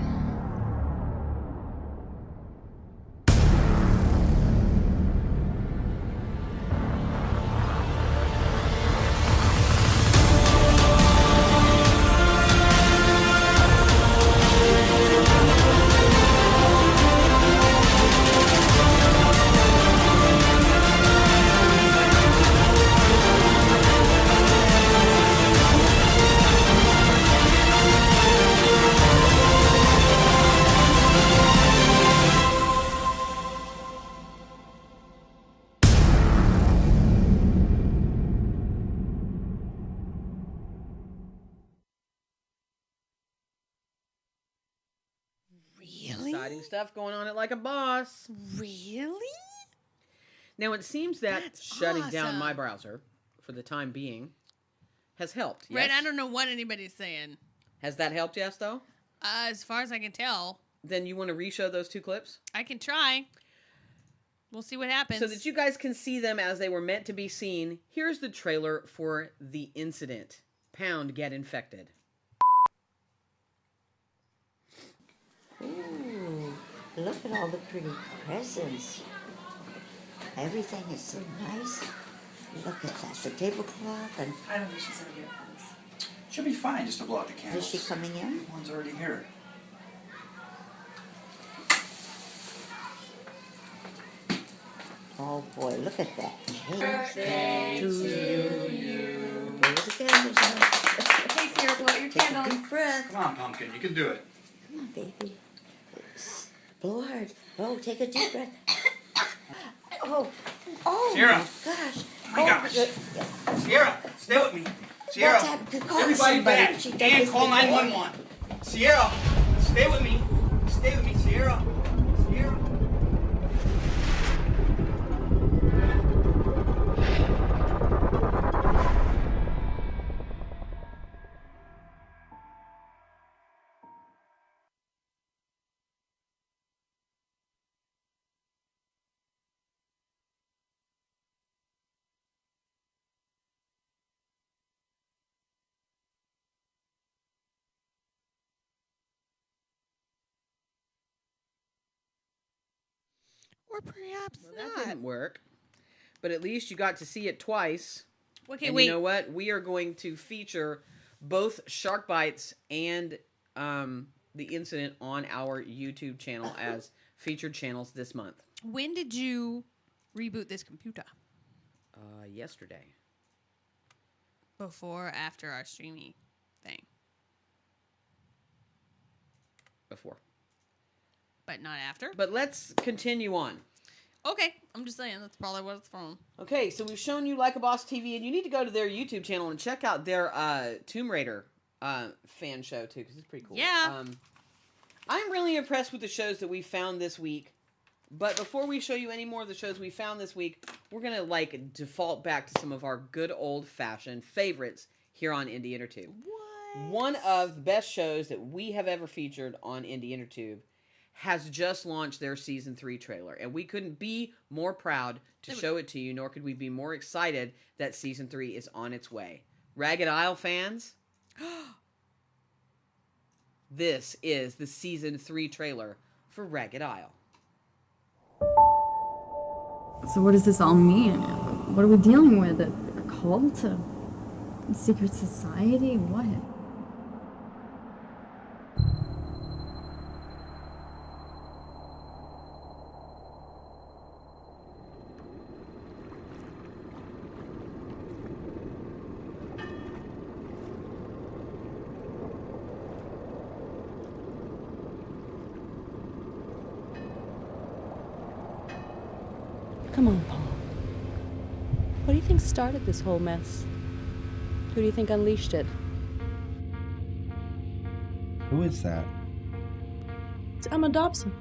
Exciting stuff going on at Like a Boss. Really? Now, it seems that shutting down my browser for the time being has helped. Yes? Red, I don't know what anybody's saying. Has that helped, yes, though? As far as I can tell. Then you want to re-show those 2 clips? I can try. We'll see what happens. So that you guys can see them as they were meant to be seen, here's the trailer for The Incident. Pound Get Infected. Ooh, look at all the pretty presents. Everything is so nice. Look at that, the tablecloth and... I don't think she's gonna get it for us. She'll be fine just to blow out the candles. Is she coming in? One's already here. Oh boy, look at that. Birthday to you. Blow the candles out. Hey, Sierra, blow out your Take a candles. deep breath. Come on, Pumpkin, you can do it. Come on, baby. Blow hard. Oh, take a deep breath. Oh Sierra. my gosh. Oh my gosh. Sierra, stay with me. Sierra, What's happened? Call everybody somebody. back. She does And this call before. 911. Sierra, stay with me. Stay with me, Sierra. Sierra. Or perhaps That didn't work. But at least you got to see it twice. Okay, and wait. you know what? We are going to feature both Shark Bites and The Incident on our YouTube channel as featured channels this month. When did you reboot this computer? Yesterday. Before or after our streaming thing? before. But not after. But let's continue on. Okay, I'm just saying that's probably what it's from. Okay, so we've shown you Like a Boss TV, and you need to go to their YouTube channel and check out their Tomb Raider fan show too, because it's pretty cool. Yeah. I'm really impressed with the shows that we found this week. But before we show you any more of the shows we found this week, we're gonna like default back to some of our good old-fashioned favorites here on Indie Intertube. What? One of the best shows that we have ever featured on Indie Intertube has just launched their season 3 trailer, and we couldn't be more proud to show it to you, nor could we be more excited that season 3 is on its way. Ragged Isle fans, this is the season 3 trailer for Ragged Isle. So what does this all mean? What are we dealing with? A cult? A secret society? What? Come on, Paul. What do you think started this whole mess? Who do you think unleashed it? Who is that? It's Emma Dobson.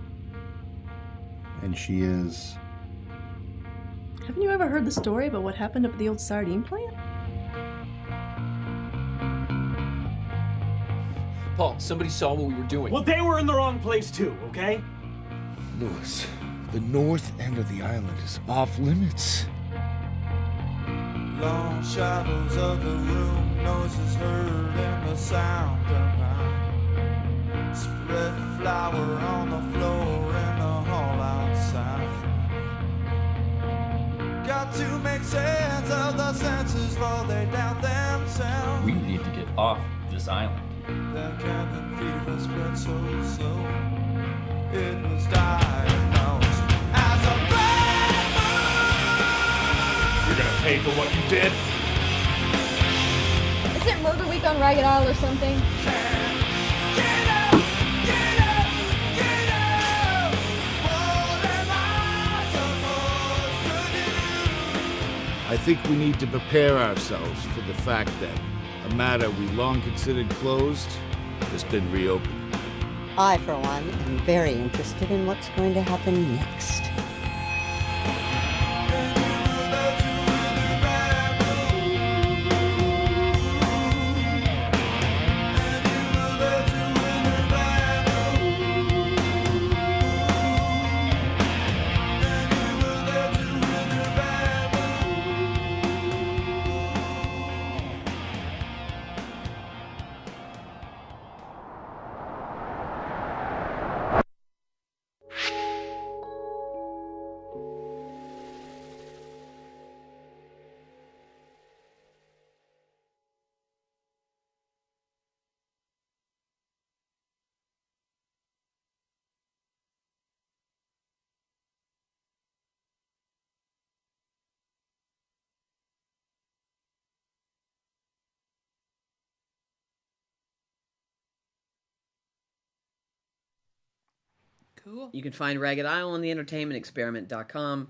And she is... Haven't you ever heard the story about what happened up at the old sardine plant? Paul, somebody saw what we were doing. Well, they were in the wrong place too, okay? Lewis, the north end of the island is off limits. Long shadows of the room, noises heard in the sound combined. Spread flour on the floor in the hall outside. Got to make sense of the senses for they doubt themselves. We need to get off this island. The cabin fever spread so slow. It was diagnosed as a bad You're gonna pay for what you did? Is it Murder Week on Ragged Isle or something? I think we need to prepare ourselves for the fact that a matter we long considered closed has been reopened. I, for one, am very interested in what's going to happen next. Cool. You can find Ragged Isle on the entertainmentexperiment.com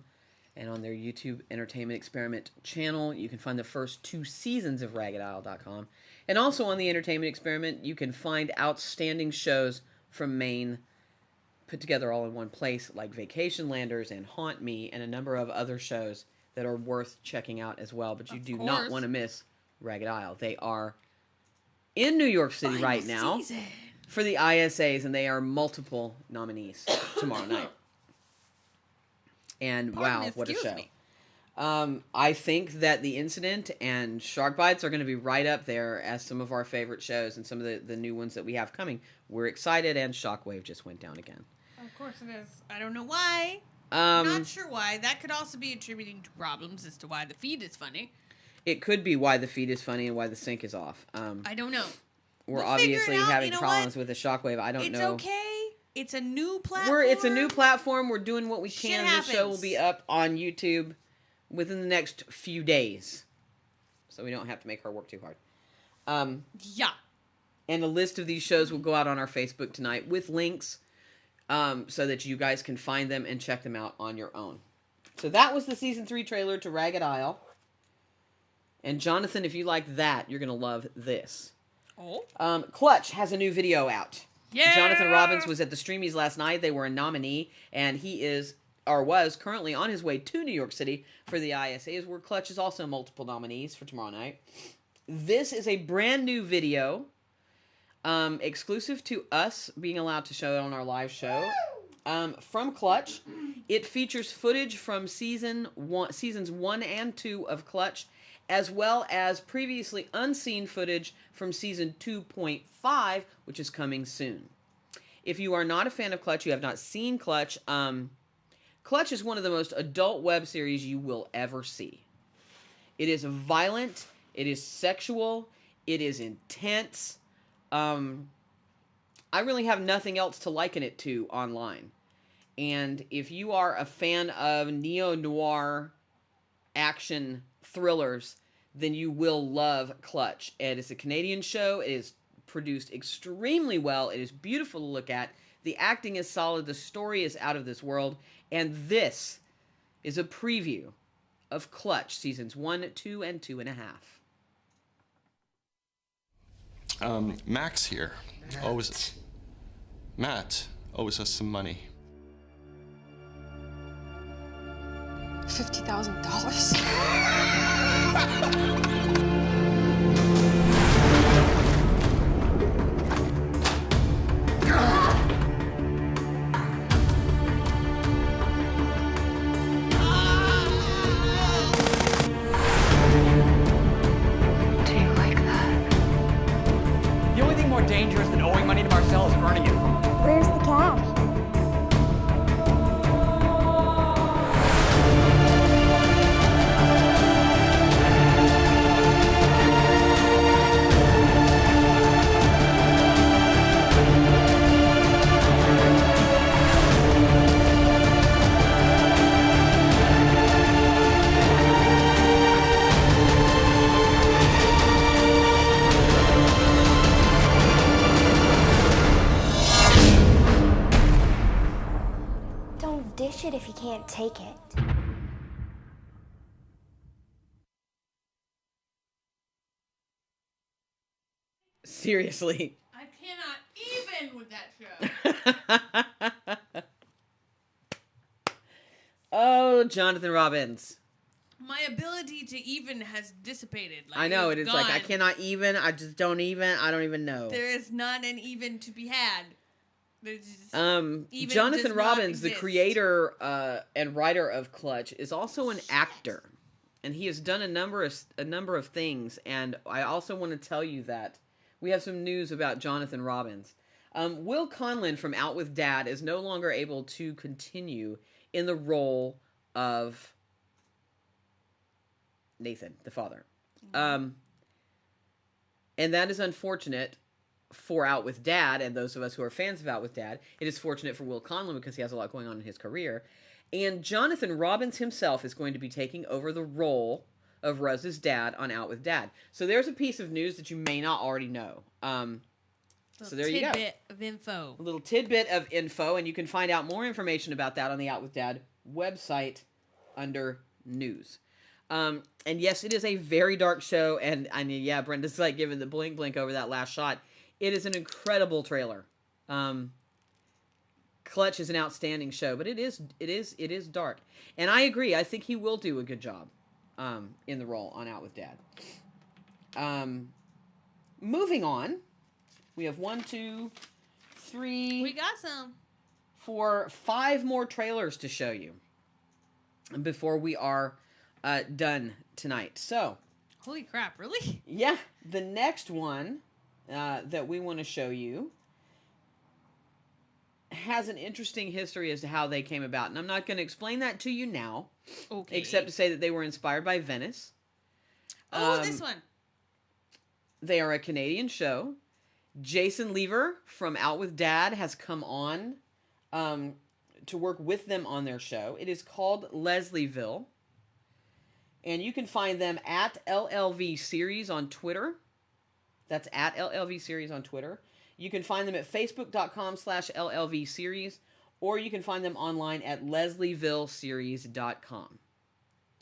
and on their YouTube Entertainment Experiment channel. You can find the first 2 seasons of RaggedIsle.com. And also on the Entertainment Experiment, you can find outstanding shows from Maine put together all in one place, like Vacation Landers and Haunt Me, and a number of other shows that are worth checking out as well. But you do not want to miss Ragged Isle. They are in New York City right now for the ISAs, and they are multiple nominees tomorrow night. And wow, what a show. I think that The Incident and Shark Bites are going to be right up there as some of our favorite shows and some of the new ones that we have coming. We're excited, and Shockwave just went down again. Of course it is. I don't know why. Not sure why. That could also be attributing to problems as to why the feed is funny. It could be why the feed is funny and why the sync is off. I don't know. We're obviously having problems with the Shockwave. I don't know. It's okay. It's a new platform. It's a new platform. We're doing what we can. The show will be up on YouTube within the next few days, so we don't have to make her work too hard. Yeah. And a list of these shows will go out on our Facebook tonight with links so that you guys can find them and check them out on your own. So that was the season 3 trailer to Ragged Isle. And Jonathan, if you like that, you're going to love this. Oh. Clutch has a new video out. Yeah! Jonathan Robbins was at the Streamies last night. They were a nominee, and he is, or was, currently on his way to New York City for the ISAs, where Clutch is also multiple nominees for tomorrow night. This is a brand new video, exclusive to us being allowed to show it on our live show, from Clutch. It features footage from seasons 1 and 2 of Clutch, as well as previously unseen footage from season 2.5, which is coming soon. If you are not a fan of Clutch, you have not seen Clutch, Clutch is one of the most adult web series you will ever see. It is violent, it is sexual, it is intense. I really have nothing else to liken it to online. And if you are a fan of neo-noir action thrillers, then you will love Clutch. It is a Canadian show. It is produced extremely well. It is beautiful to look at. The acting is solid. The story is out of this world. And this is a preview of Clutch seasons 1, 2, and 2.5. Max here. Matt owes us some money. $50,000? Do you like that? The only thing more dangerous than owing money to Marcel is earning it from him. Where's the cash? Don't dish it if you can't take it. Seriously. I cannot even with that show. Oh, Jonathan Robbins. My ability to even has dissipated. Like, I know, it's it is gone. like, I cannot even, I just don't even, I don't even know. There is not an even to be had. There's just even Jonathan does Robbins, not the exist. creator and writer of Clutch, is also an actor. And he has done a number of things. And I also want to tell you that we have some news about Jonathan Robbins. Will Conlon from Out With Dad is no longer able to continue in the role of Nathan, the father. And that is unfortunate for Out With Dad and those of us who are fans of Out With Dad. It is fortunate for Will Conlon because he has a lot going on in his career. And Jonathan Robbins himself is going to be taking over the role of Rose's dad on Out With Dad. So there's a piece of news that you may not already know. So there you go. Tidbit of info. A little tidbit of info, and you can find out more information about that on the Out With Dad website under news. And yes, it is a very dark show, and I mean, yeah, Brenda's like giving the blink over that last shot. It is an incredible trailer. Clutch is an outstanding show, but it is dark. And I agree. I think he will do a good job in the role on Out With Dad. Moving on, we have 1, 2, 3. We got some. 4, 5 more trailers to show you before we are done tonight. So, holy crap! Really? Yeah, the next one that we want to show you has an interesting history as to how they came about. And I'm not going to explain that to you now. Okay. Except to say that they were inspired by Venice. Oh, this one. They are a Canadian show. Jason Lever from Out With Dad has come on to work with them on their show. It is called Leslieville. And you can find them at LLV Series on Twitter. That's at LLV Series on Twitter. You can find them at facebook.com/LLV Series, or you can find them online at leslievilleseries.com.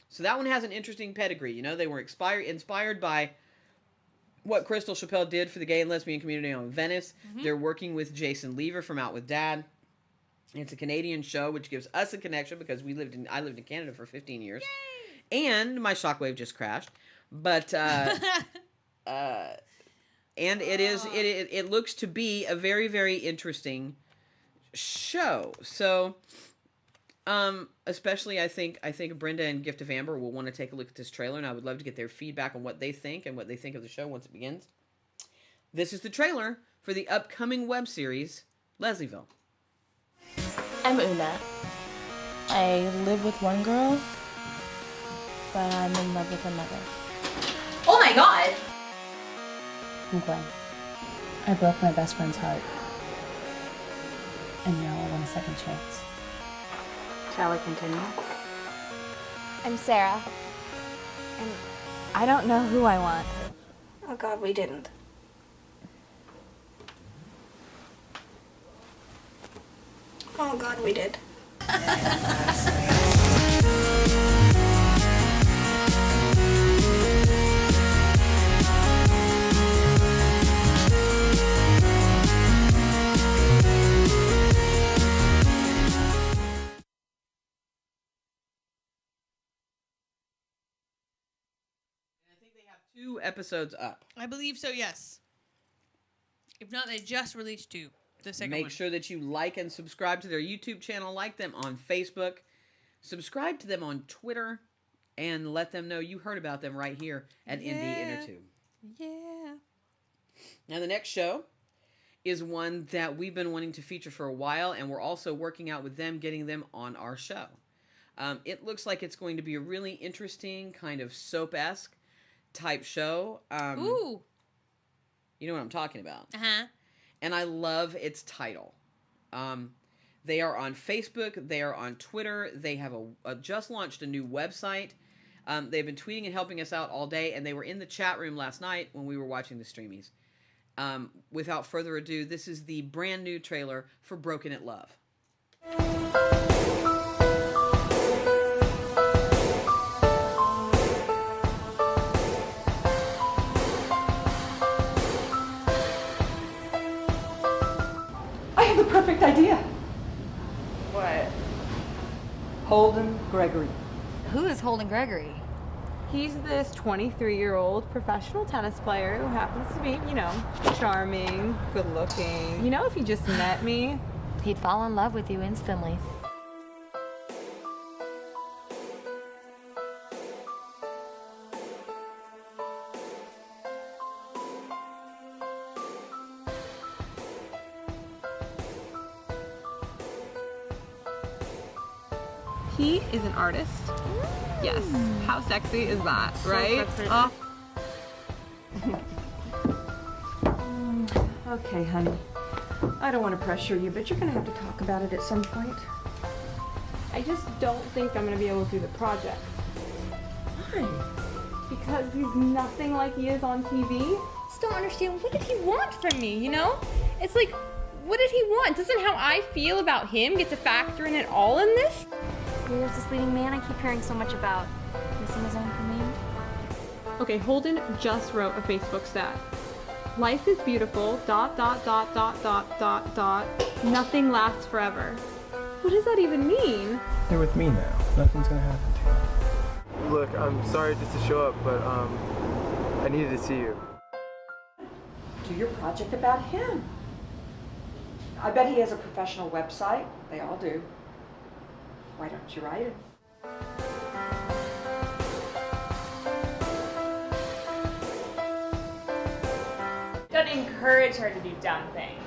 So that one has an interesting pedigree. You know, they were inspired by what Crystal Chappelle did for the gay and lesbian community on Venice. Mm-hmm. They're working with Jason Lever from Out With Dad. It's a Canadian show, which gives us a connection because I lived in Canada for 15 years. Yay! And my shockwave just crashed. But and it looks to be a very, very interesting show. So especially I think Brenda and Gift of Amber will want to take a look at this trailer, and I would love to get their feedback on what they think and what they think of the show once it begins. This is the trailer for the upcoming web series, Leslieville. I'm Una. I live with one girl, but I'm in love with another. Oh my god! I'm Gwen. I broke my best friend's heart. And now I want a second chance. Shall we continue? I'm Sarah. And I don't know who I want. Oh god, we didn't. Oh god, we did. Two episodes up. I believe so, yes. If not, they just released 2. The second one. Make sure that you like and subscribe to their YouTube channel, like them on Facebook, subscribe to them on Twitter, and let them know you heard about them right here at Indie Intertube. Yeah. Now, the next show is one that we've been wanting to feature for a while, and we're also working out with them, getting them on our show. It looks like it's going to be a really interesting, kind of soap-esque type show. Ooh. You know what I'm talking about. Uh-huh. And I love its title. They are on Facebook. They are on Twitter. They have just launched a new website. They've been tweeting and helping us out all day, and they were in the chat room last night when we were watching the streamies. Without further ado, this is the brand new trailer for Broken at Love. I have the perfect idea. What? Holden Gregory. Who is Holden Gregory? He's this 23-year-old professional tennis player who happens to be, you know, charming, good looking. You know, if he just met me, he'd fall in love with you instantly. he is an artist. Yes. How sexy is that, right? Oh. Okay, honey. I don't want to pressure you, but you're going to have to talk about it at some point. I just don't think I'm going to be able to do the project. Why? Because he's nothing like he is on TV. Just don't understand, what did he want from me, you know? It's like, what did he want? Doesn't how I feel about him get to factor in at all in this? There's this leading man I keep hearing so much about, missing his own command. Okay, Holden just wrote a Facebook stat. Life is beautiful, ... Nothing lasts forever. What does that even mean? You're with me now. Nothing's gonna happen to you. Look, I'm sorry just to show up, but I needed to see you. Do your project about him. I bet he has a professional website. They all do. Why don't you write it? Don't encourage her to do dumb things.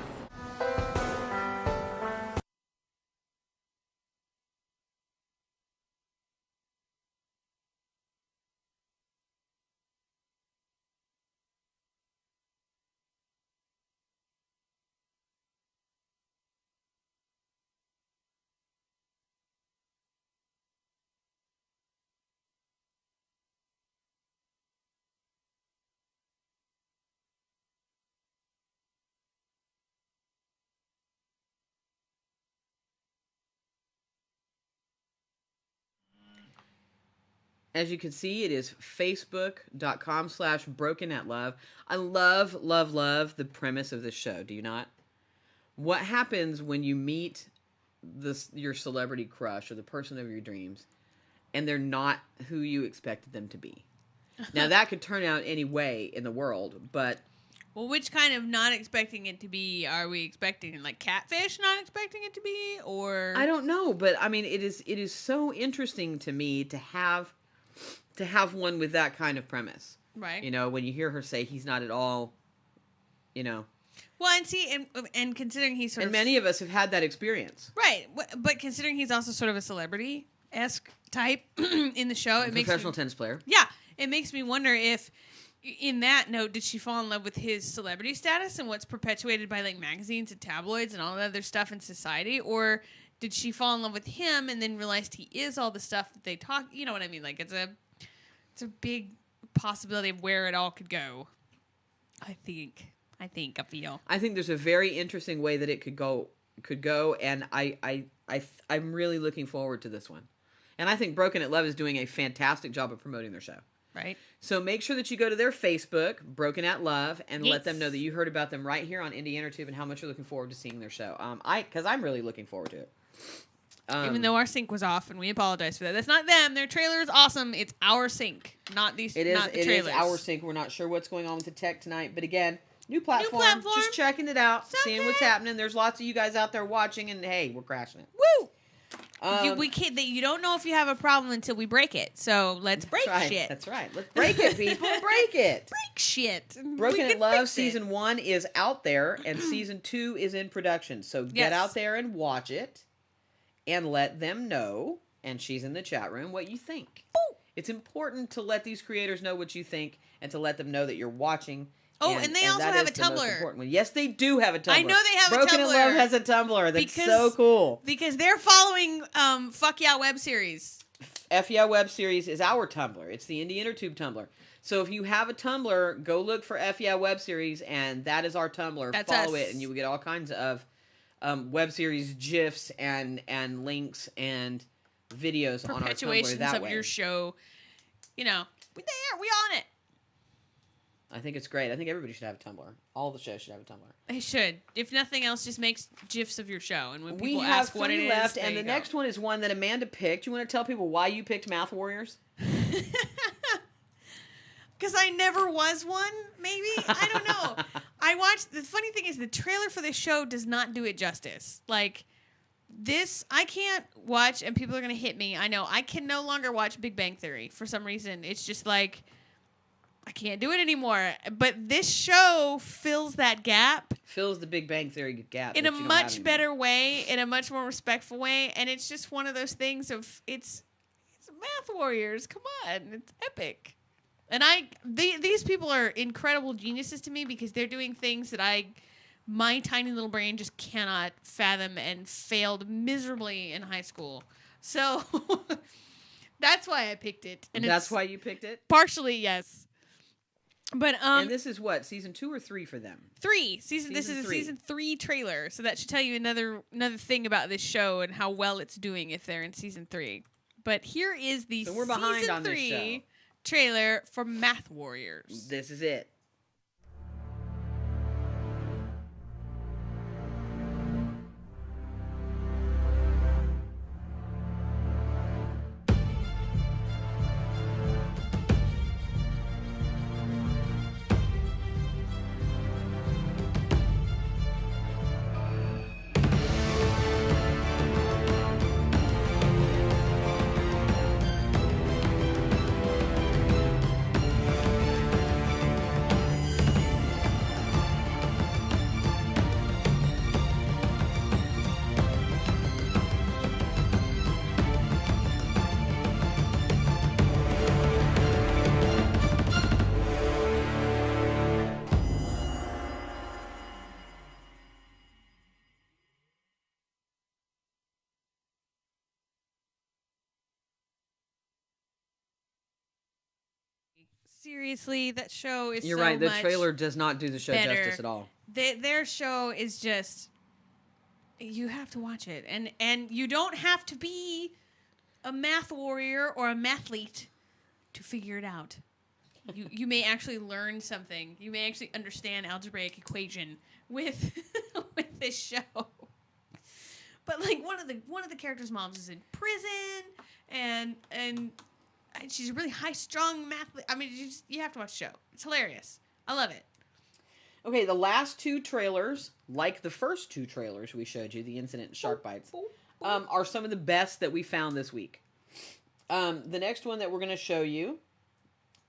As you can see, it is facebook.com/brokenatLove. I love, love, love the premise of this show. Do you not? What happens when you meet your celebrity crush or the person of your dreams, and they're not who you expected them to be? Now, that could turn out any way in the world, but... Well, which kind of not expecting it to be are we expecting? Like catfish not expecting it to be? Or... I don't know, but I mean, it is so interesting to me to have one with that kind of premise. Right. You know, when you hear her say he's not at all, you know... Well, and see, and considering he's sort of... And many of us have had that experience. Right, but considering he's also sort of a celebrity-esque type in the show, it makes professional tennis player. Yeah, it makes me wonder if, in that note, did she fall in love with his celebrity status and what's perpetuated by like magazines and tabloids and all that other stuff in society, or did she fall in love with him and then realized he is all the stuff that they talk? You know what I mean? Like it's a big possibility of where it all could go. I feel. I think there's a very interesting way that it could go, and I'm really looking forward to this one. And I think Broken at Love is doing a fantastic job of promoting their show. Right. So make sure that you go to their Facebook, Broken at Love, and let them know that you heard about them right here on Indie Intertube and how much you're looking forward to seeing their show. Because I'm really looking forward to it. Even though our sync was off, and we apologize for that. That's not them. Their trailer is awesome. It's our sync, not these. It is. Not the it trailers. is our sync. We're not sure what's going on with the tech tonight, but again. New platform, just checking it out, seeing what's happening. There's lots of you guys out there watching, and hey, we're crashing it. Woo! We can't. You don't know if you have a problem until we break it. So let's break shit. That's right. Let's break it, people. Break it. Break shit. Broken at Love season 1 is out there, and season 2 is in production. So get out there and watch it, and let them know. And she's in the chat room. What you think? Ooh. It's important to let these creators know what you think, and to let them know that you're watching. Oh, and they also have a Tumblr. Yes, they do have a Tumblr. I know they have Broken a Tumblr. Broken at Love has a Tumblr. That's so cool. Because they're following Fuck Yeah web series. F Yeah web series is our Tumblr. It's the Indie Intertube Tumblr. So if you have a Tumblr, go look for F Yeah web series, and that is our Tumblr. That's Follow us. it, and you will get all kinds of web series GIFs and links and videos on our Tumblr Perpetuations that of way. your show. You know, we there. We on it. I think it's great. I think everybody should have a Tumblr. All the shows should have a Tumblr. They should. If nothing else, just makes GIFs of your show. And when We people have ask what it 3 is, left, there and you the go. next one is one that Amanda picked. You want to tell people why you picked Math Warriors? Because I never was one, maybe? I don't know. I watched... The funny thing is the trailer for this show does not do it justice. Like, this... I can't watch, and people are going to hit me. I know. I can no longer watch Big Bang Theory for some reason. It's just like... I can't do it anymore. But this show fills that gap. Fills the Big Bang Theory gap. In a much better way, in a much more respectful way. And it's just one of those things of... It's Math Warriors. Come on. It's epic. And these people are incredible geniuses to me because they're doing things that my tiny little brain just cannot fathom and failed miserably in high school. So that's why I picked it. And that's why you picked it? Partially, yes. But and this is what, season 2 or 3 for them? 3. This is a season 3 trailer, so that should tell you another thing about this show and how well it's doing if they're in season 3. But here is the we're behind season on 3 this show. Trailer for Math Warriors. This is it. Seriously, that show is You're so right. The much trailer does not do the show better. justice at all. Their show is just... You have to watch it. And you don't have to be a math warrior or a mathlete to figure it out. You may actually learn something. You may actually understand algebraic equation with with this show. But like one of the characters' moms is in prison, and she's a really high-strung math. I mean, you have to watch the show. It's hilarious. I love it. Okay, the last two trailers, like the first two trailers we showed you, the Incident and Shark Bites, are some of the best that we found this week. The next one that we're going to show you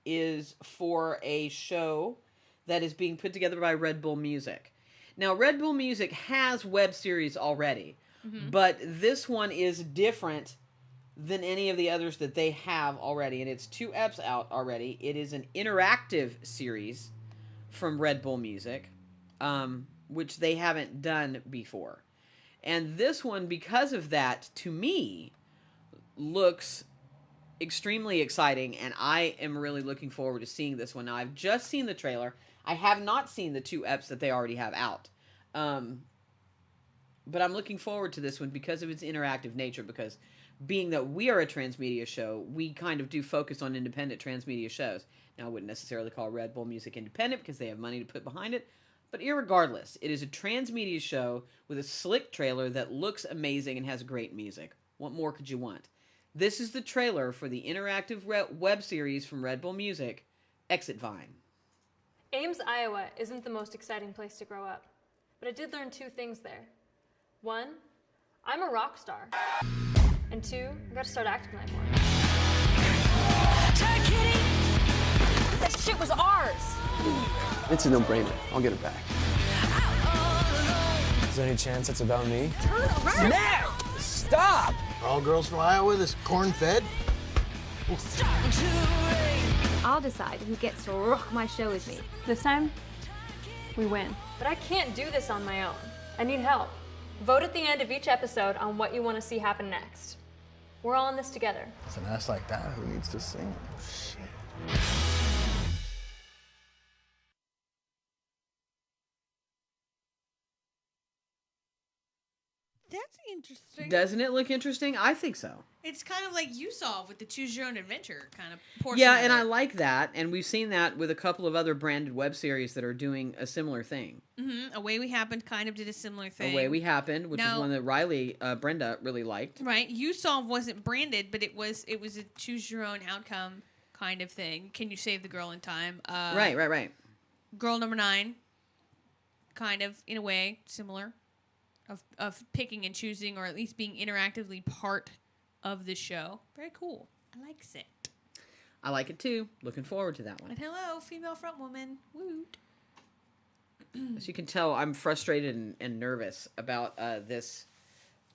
is for a show that is being put together by Red Bull Music. Now, Red Bull Music has web series already, but this one is different than any of the others that they have already, and it's 2 eps out already. It is an interactive series from Red Bull Music, which they haven't done before. And this one, because of that, to me, looks extremely exciting, and I am really looking forward to seeing this one. Now, I've just seen the trailer. I have not seen the 2 eps that they already have out. But I'm looking forward to this one because of its interactive nature, because being that we are a transmedia show, we kind of do focus on independent transmedia shows. Now, I wouldn't necessarily call Red Bull Music independent because they have money to put behind it, but irregardless, it is a transmedia show with a slick trailer that looks amazing and has great music. What more could you want? This is the trailer for the interactive web series from Red Bull Music, Exit Vine. Ames, Iowa isn't the most exciting place to grow up, but I did learn 2 things there. 1, I'm a rock star. And 2, I gotta start acting like one. That shit was ours. It's a no-brainer. I'll get it back. Is there any chance it's about me? Turn around. Snap! Stop! Are all girls from Iowa this corn-fed? I'll decide who gets to rock my show with me. This time, we win. But I can't do this on my own. I need help. Vote at the end of each episode on what you want to see happen next. We're all in this together. It's an ass like that. Who needs to sing? Shit. That's interesting. Doesn't it look interesting? I think so. It's kind of like You Solve with the Choose Your Own Adventure kind of portion. Yeah, of and it. I like that, and we've seen that with a couple of other branded web series that are doing a similar thing. Away We Happened kind of did a similar thing. Away We Happened, which is Now- one that Brenda really liked. Right, You Solve wasn't branded, but it was a choose your own outcome kind of thing. Can you save the girl in time? Right. Girl Number 9, kind of in a way similar, of picking and choosing, or at least being interactively part of the show. Very cool. I likes it. I like it too. Looking forward to that one. And hello, female front woman. Woot. As you can tell, I'm frustrated and nervous about this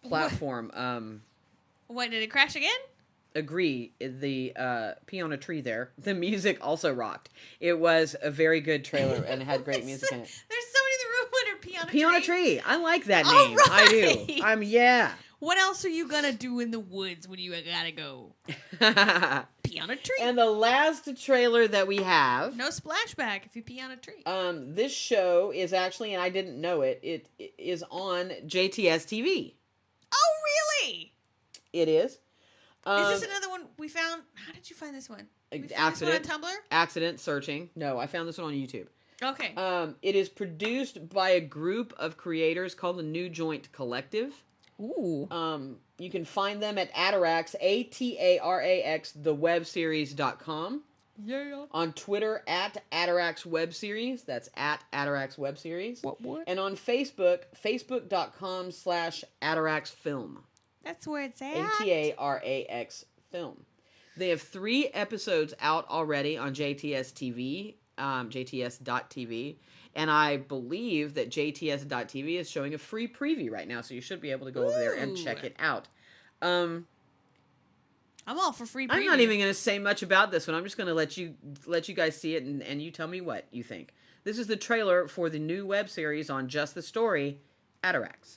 platform. What, did it crash again? Agree. The Pee on a Tree there. The music also rocked. It was a very good trailer and had great music in it. There's somebody in the room with her Pee on a Pee Tree. on a Tree. I like that All name. right. I do. Yeah. What else are you gonna do in the woods when you gotta go? Pee on a tree. And the last trailer that we have. No splashback if you pee on a tree. This show is actually, and I didn't know it, it is on JTS TV. Oh, really? It is. Is this another one we found? How did you find this one? We found Accident. this one on Tumblr? Accident searching. No, I found this one on YouTube. Okay. It is produced by a group of creators called the New Joint Collective. Ooh. You can find them at Atarax, ATARAX, thewebseries.com. Yeah. On Twitter at Atarax Web Series. That's at Atarax Web Series. What? And on Facebook, facebook.com/Atarax Film. That's where it's at. ATARAX Film. They have 3 episodes out already on JTS TV, JTS.TV. And I believe that JTS.TV is showing a free preview right now, so you should be able to go over there and check it out. I'm all for free preview. I'm not even going to say much about this one. I'm just going to let you guys see it, and you tell me what you think. This is the trailer for the new web series on Just the Story, Atarax.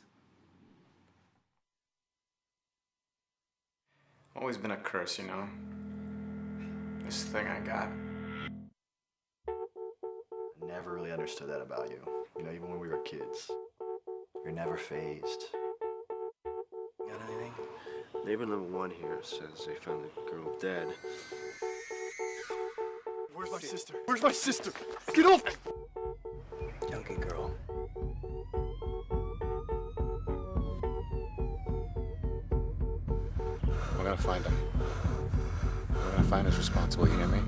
Always been a curse, you know? This thing I got. Never really understood that about you. You know, even when we were kids. You're never phased. Got anything? Neighbor number 1 here says they found the girl dead. Where's my sister? Where's my sister? Get off! Junkie girl. We're gonna find him. We're gonna find who's responsible, you hear me?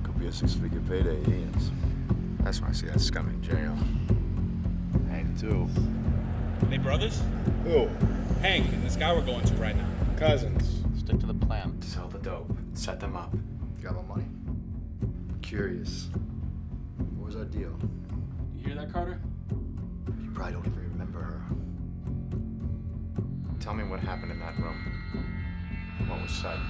Could be a 6-figure payday, Ian's. That's when I see that scum in jail. Hank, too. Are they brothers? Who? Hank and this guy we're going to right now. Cousins. Stick to the plan. Sell the dope. Set them up. Got my money? Curious. What was our deal? You hear that, Carter? You probably don't even remember her. Tell me what happened in that room. What was said.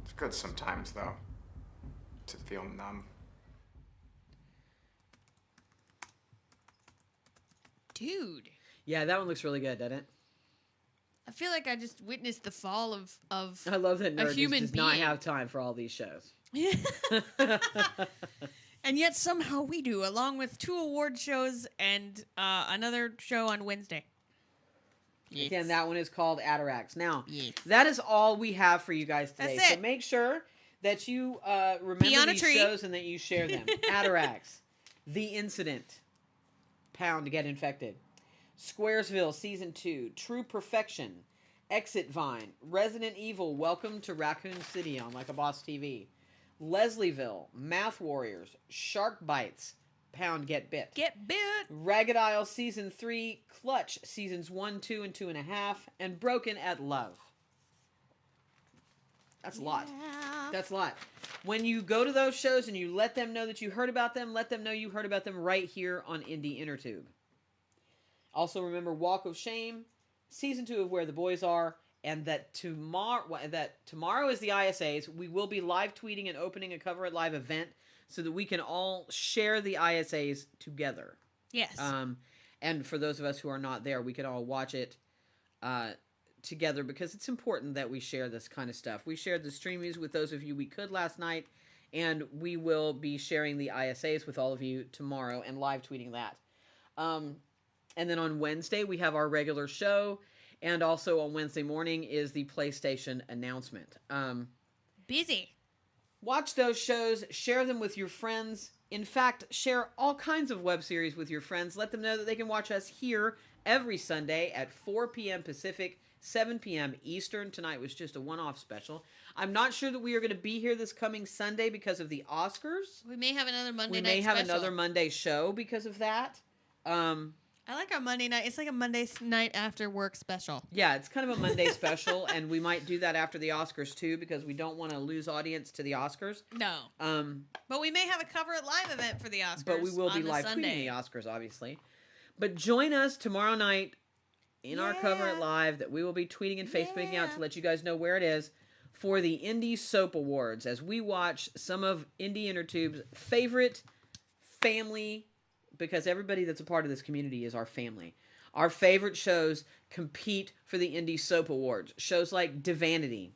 It's good sometimes, though, to feel numb. Dude. Yeah, that one looks really good, doesn't it? I feel like I just witnessed the fall of I love that a Nerd human does being. not have time for all these shows. And yet somehow we do, along with 2 award shows and another show on Wednesday. Yes. Again, that one is called Atarax. Now, Yes. that is all we have for you guys today. That's So it. make sure that you Pee remember on a these tree. shows and that you share them. Atarax, The Incident, Pound to Get Infected, Squaresville Season 2, True Perfection, Exit Vine, Resident Evil, Welcome to Raccoon City on Like a Boss TV, Leslieville, Math Warriors, Shark Bites, Pound Get Bit. Get bit. Ragged Isle Season 3, Clutch Seasons 1, 2, and 2.5, and Broken at Love. That's a lot. That's a lot. When you go to those shows and you let them know that you heard about them, let them know you heard about them right here on Indie Intertube. Also remember Walk of Shame, Season 2 of Where the Boys Are, and that tomorrow is the ISAs. We will be live tweeting and opening a Cover It Live event so that we can all share the ISAs together. Yes. And for those of us who are not there, we can all watch it together because it's important that we share this kind of stuff. We shared the streamies with those of you we could last night, and we will be sharing the ISAs with all of you tomorrow and live tweeting that. And then on Wednesday, we have our regular show, and also on Wednesday morning is the PlayStation announcement. Busy. Watch those shows, share them with your friends. In fact, share all kinds of web series with your friends. Let them know that they can watch us here every Sunday at 4 p.m. Pacific, 7 p.m. Eastern. Tonight was just a one-off special. I'm not sure that we are going to be here this coming Sunday because of the Oscars. We may have another Monday We night may have special. another Monday show because of that. I like our Monday night. It's like a Monday night after work special. Yeah, it's kind of a Monday special, and we might do that after the Oscars too because we don't want to lose audience to the Oscars. No. But we may have a Cover It Live event for the Oscars. But we will be on the live Sunday. tweeting the Oscars, obviously. But join us tomorrow night in our Cover It Live that we will be tweeting and Facebooking out to let you guys know where it is for the Indie Soap Awards as we watch some of Indie Intertube's favorite family, because everybody that's a part of this community is our family. Our favorite shows compete for the Indie Soap Awards. Shows like Divanity,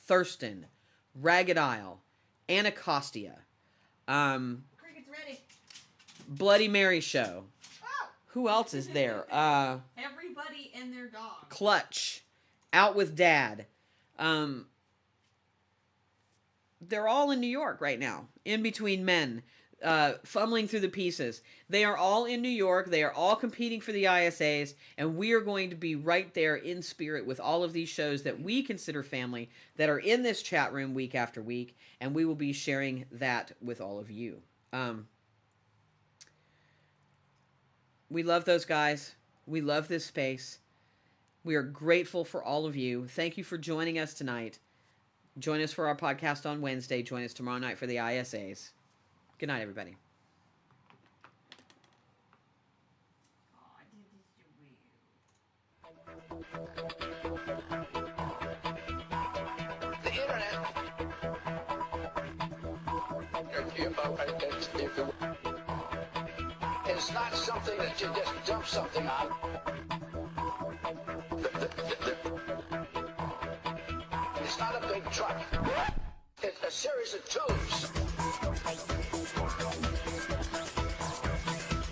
Thurston, Ragged Isle, Anacostia, Cricket's ready. Bloody Mary Show. Who else is there? Everybody and their dog. Clutch, Out with Dad. They're all in New York right now. In Between Men. Fumbling Through the Pieces. They are all in New York. They are all competing for the ISAs, and we are going to be right there in spirit with all of these shows that we consider family that are in this chat room week after week, and we will be sharing that with all of you. We love those guys. We love this space. We are grateful for all of you. Thank you for joining us tonight. Join us for our podcast on Wednesday. Join us tomorrow night for the ISAs. Good night, everybody. The internet. It's not something that you just dump something on. It's not a big truck. It's a series of tubes.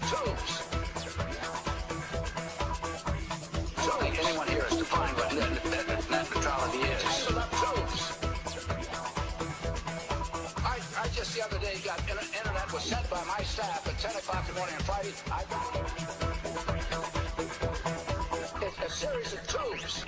Tubes. I don't think anyone here has defined what net neutrality is. Tangled up tubes. I just the other day got internet was sent by my staff at 10 o'clock in the morning on Friday. I got it's a series of tubes.